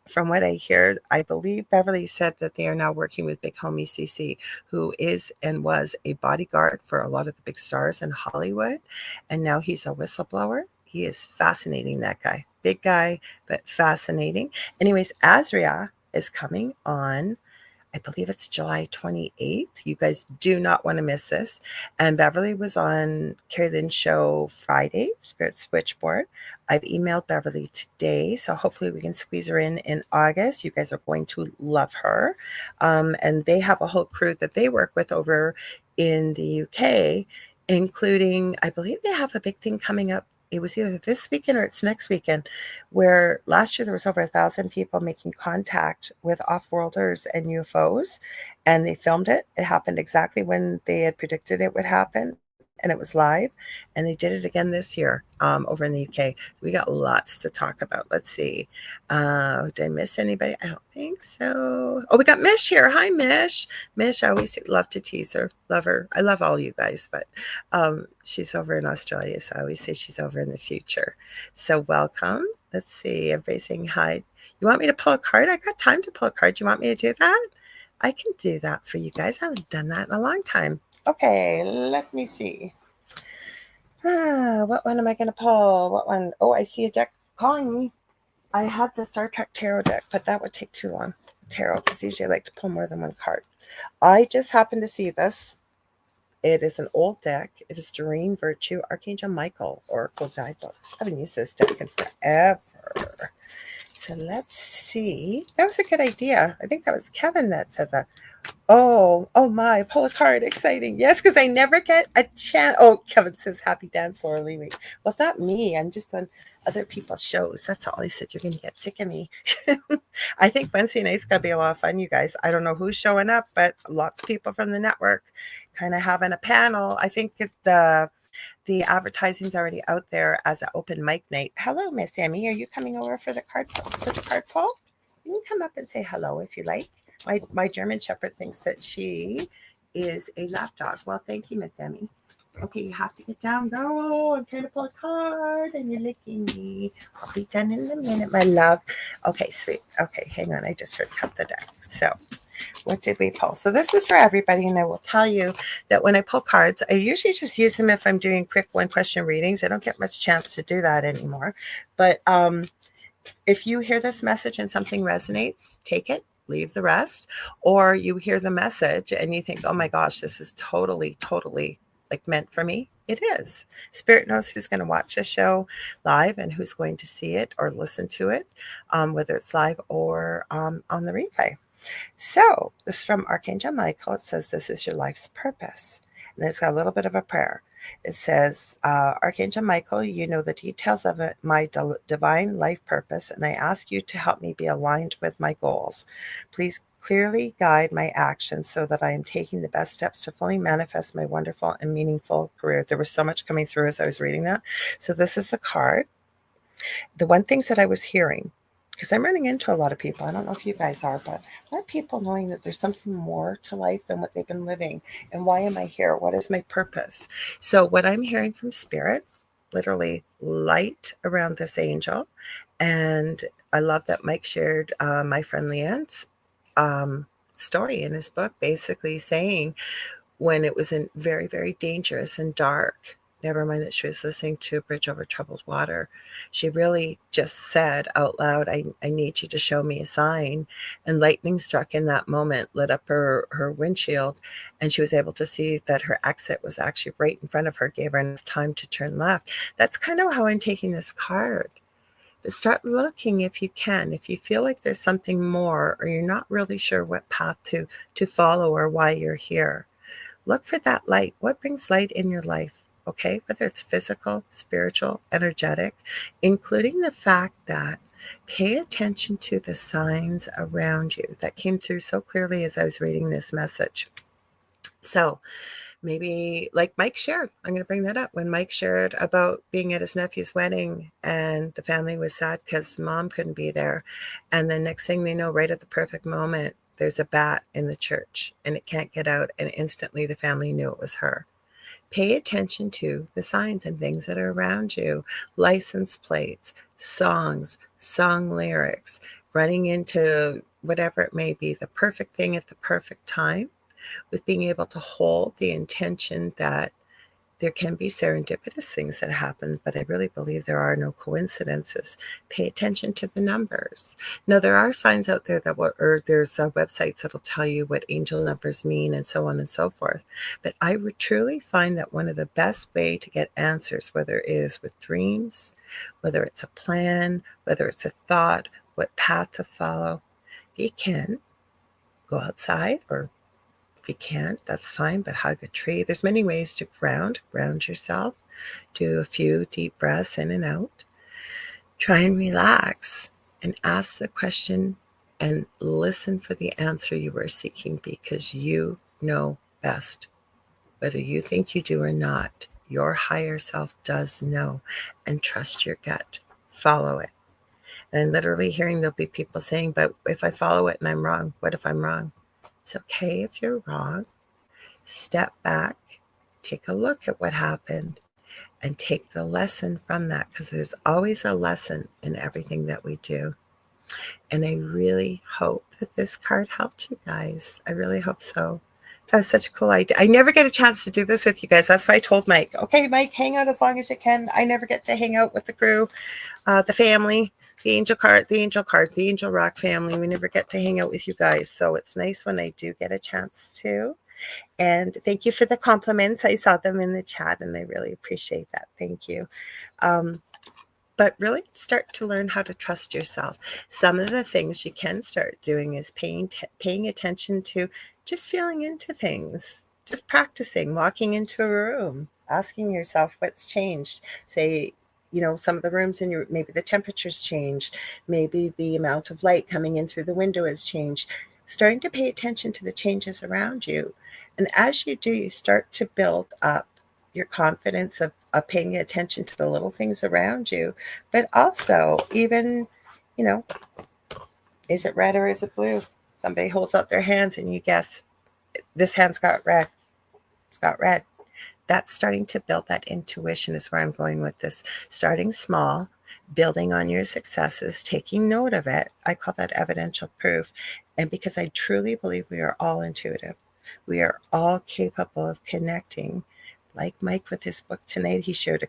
From what I hear, I believe Beverly said that they are now working with Big Homie CC, who is and was a bodyguard for a lot of the big stars in Hollywood. And now he's a whistleblower. He is fascinating, that guy. big guy, but fascinating. Anyways, Azria is coming on, I believe it's July 28th. You guys do not want to miss this. And Beverly was on Carrie Lynn's show Friday, Spirit Switchboard. I've emailed Beverly today, so hopefully we can squeeze her in August. You guys are going to love her. And they have a whole crew that they work with over in the UK, including, I believe they have a big thing coming up. It was either this weekend or it's next weekend, where last year there was over 1,000 people making contact with off-worlders and UFOs, and they filmed it. It happened exactly when they had predicted it would happen, and it was live. And they did it again this year over in the UK. We got lots to talk about. Let's see. Did I miss anybody? I don't think so. Oh, we got Mish here. Hi, Mish. Mish, I always love to tease her. Love her. I love all you guys, but she's over in Australia, so I always say she's over in the future. So welcome. Let's see. Everybody's saying hi. You want me to pull a card? I got time to pull a card. Do you want me to do that? I can do that for you guys. I haven't done that in a long time. Okay, let me see. What one am I going to pull? What one? Oh, I see a deck calling me. I had the Star Trek Tarot deck, but that would take too long. Tarot, because usually I like to pull more than one card. I just happened to see this. It is an old deck. It is Doreen Virtue, Archangel Michael, Oracle Guidebook. I haven't used this deck in forever. So let's see. That was a good idea. I think that was Kevin that said that. Oh my, pull a card. Exciting. Yes, because I never get a chance. Oh, Kevin says, happy dance, Lorilei. Well, it's not me. I'm just on other people's shows. That's all. He said, you're going to get sick of me. I think Wednesday night's going to be a lot of fun, you guys. I don't know who's showing up, but lots of people from the network kind of having a panel. I think the advertising's already out there as an open mic night. Hello, Miss Emmy. Are you coming over for the card pull? You can come up and say hello if you like. My German Shepherd thinks that she is a lapdog. Well, thank you, Miss Emmy. Okay, you have to get down. Go. I'm trying to pull a card and you're licking me. I'll be done in a minute, my love. Okay, sweet. Okay, hang on. I just heard cut the deck. So what did we pull? So this is for everybody, and I will tell you that when I pull cards, I usually just use them if I'm doing quick one-question readings. I don't get much chance to do that anymore. But if you hear this message and something resonates, take it. Leave the rest. Or you hear the message and you think, oh my gosh, this is totally like meant for me. It is. Spirit knows who's going to watch this show live and who's going to see it or listen to it, whether it's live or on the replay. So this is from Archangel Michael. It says, this is your life's purpose. And it's got a little bit of a prayer. It says, Archangel Michael, you know the details of my divine life purpose, and I ask you to help me be aligned with my goals. Please clearly guide my actions so that I am taking the best steps to fully manifest my wonderful and meaningful career. There was so much coming through as I was reading that. So this is a card. The one things that I was hearing, because I'm running into a lot of people, I don't know if you guys are, but a lot of people knowing that there's something more to life than what they've been living. And why am I here? What is my purpose? So what I'm hearing from Spirit, literally light around this angel. And I love that Mike shared my friend Leanne's story in his book, basically saying when it was in very, very dangerous and dark, never mind that she was listening to Bridge Over Troubled Water, she really just said out loud, I need you to show me a sign. And lightning struck in that moment, lit up her windshield, and she was able to see that her exit was actually right in front of her, gave her enough time to turn left. That's kind of how I'm taking this card. But start looking if you can. If you feel like there's something more, or you're not really sure what path to follow or why you're here, look for that light. What brings light in your life? Okay, whether it's physical, spiritual, energetic, including the fact that pay attention to the signs around you. That came through so clearly as I was reading this message. So maybe like Mike shared, I'm going to bring that up. When Mike shared about being at his nephew's wedding and the family was sad because mom couldn't be there. And the next thing they know, right at the perfect moment, there's a bat in the church and it can't get out. And instantly the family knew it was her. Pay attention to the signs and things that are around you. License plates, songs, song lyrics, running into whatever it may be, the perfect thing at the perfect time, with being able to hold the intention that There can be serendipitous things that happen, but I really believe there are no coincidences. Pay attention to the numbers. Now, there are signs out there that or there's websites that'll tell you what angel numbers mean and so on and so forth. But I would truly find that one of the best way to get answers, whether it is with dreams, whether it's a plan, whether it's a thought, what path to follow, if you can, go outside, or if you can't, that's fine, but hug a tree. There's many ways to ground yourself. Do a few deep breaths in and out. Try and relax and ask the question and listen for the answer you are seeking, because you know best. Whether you think you do or not, your higher self does know, and trust your gut. Follow it. And literally hearing there'll be people saying, but if I follow it and I'm wrong, what if I'm wrong? It's okay if you're wrong. Step back, take a look at what happened, and take the lesson from that, because there's always a lesson in everything that we do. And I really hope that this card helped you guys. I really hope so. That's such a cool idea. I never get a chance to do this with you guys. That's why I told Mike, okay, Mike, hang out as long as you can. I never get to hang out with the crew, the family, the Angel Rock family. We never get to hang out with you guys. So it's nice when I do get a chance to. And thank you for the compliments. I saw them in the chat and I really appreciate that. Thank you. But really start to learn how to trust yourself. Some of the things you can start doing is paying attention to just feeling into things, just practicing, walking into a room, asking yourself what's changed. Say, some of the rooms in maybe the temperature's changed, maybe the amount of light coming in through the window has changed. Starting to pay attention to the changes around you. And as you do, you start to build up your confidence of paying attention to the little things around you, but also even, is it red or is it blue? Somebody holds out their hands and you guess, this hand's got red. It's got red. That's starting to build that intuition is where I'm going with this. Starting small, building on your successes, taking note of it. I call that evidential proof. And because I truly believe we are all intuitive. We are all capable of connecting. Like Mike with his book tonight, he showed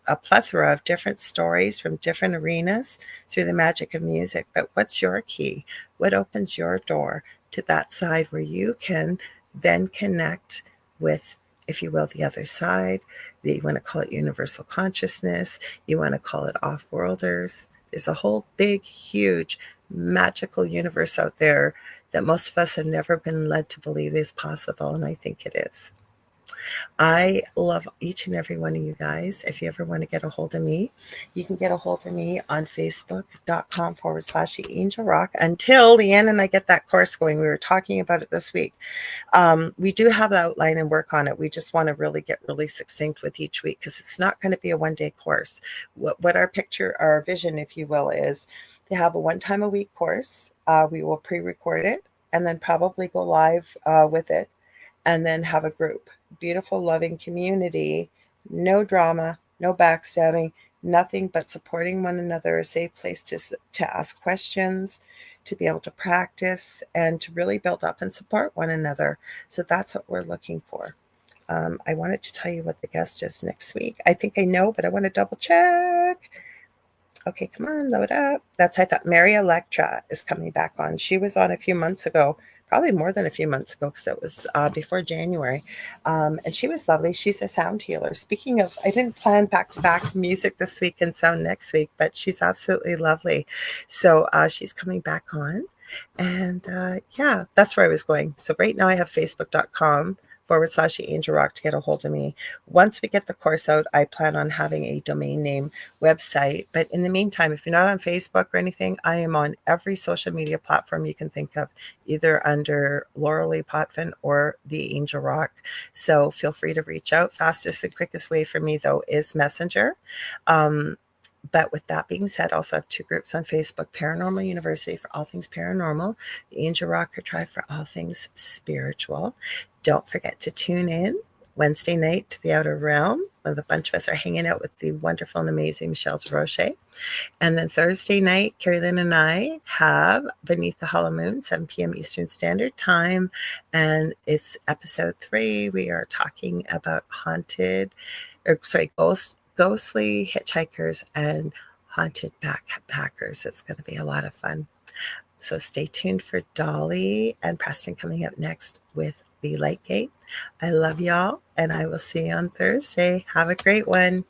a plethora of different stories from different arenas through the magic of music. But what's your key? What opens your door to that side where you can then connect with, if you will, the other side? You want to call it universal consciousness. You want to call it off-worlders. There's a whole big, huge, magical universe out there that most of us have never been led to believe is possible, and I think it is. I love each and every one of you guys. If you ever want to get a hold of me, you can get a hold of me on facebook.com/The Angel Rock until Leanne and I get that course going. We were talking about it this week. We do have the outline and work on it. We just want to really get really succinct with each week, because it's not going to be a one-day course. What our vision, if you will, is to have a one-time-a-week course. We will pre-record it and then probably go live with it, and then have a group. Beautiful, loving community, no drama, no backstabbing, nothing but supporting one another, a safe place to ask questions, to be able to practice, and to really build up and support one another. So that's what we're looking for. I wanted to tell you what the guest is next week. I think I know, but I want to double check. Okay, come on, load up. I thought Mary Electra is coming back on. She was on a few months ago, probably more than a few months ago, because it was before January. And she was lovely. She's a sound healer. Speaking of, I didn't plan back-to-back music this week and sound next week, but she's absolutely lovely. So she's coming back on. And yeah, that's where I was going. So right now I have facebook.com/The Angel Rock to get a hold of me. Once we get the course out, I plan on having a domain name website. But in the meantime, if you're not on Facebook or anything, I am on every social media platform you can think of, either under Lorilei Potvin or The Angel Rock. So feel free to reach out. Fastest and quickest way for me, though, is Messenger. But with that being said, also have two groups on Facebook: Paranormal University for all things paranormal, the Angel Rocker Tribe for all things spiritual. Don't forget to tune in Wednesday night to the Outer Realm, where the bunch of us are hanging out with the wonderful and amazing Michelle Roche. And then Thursday night, Carrie Lynn and I have Beneath the Hollow Moon, 7 p.m. Eastern Standard Time. And it's episode 3. We are talking about ghostly hitchhikers and haunted backpackers. It's going to be a lot of fun. So stay tuned for Dolly and Preston coming up next with The Light Gate. I love y'all, and I will see you on Thursday. Have a great one.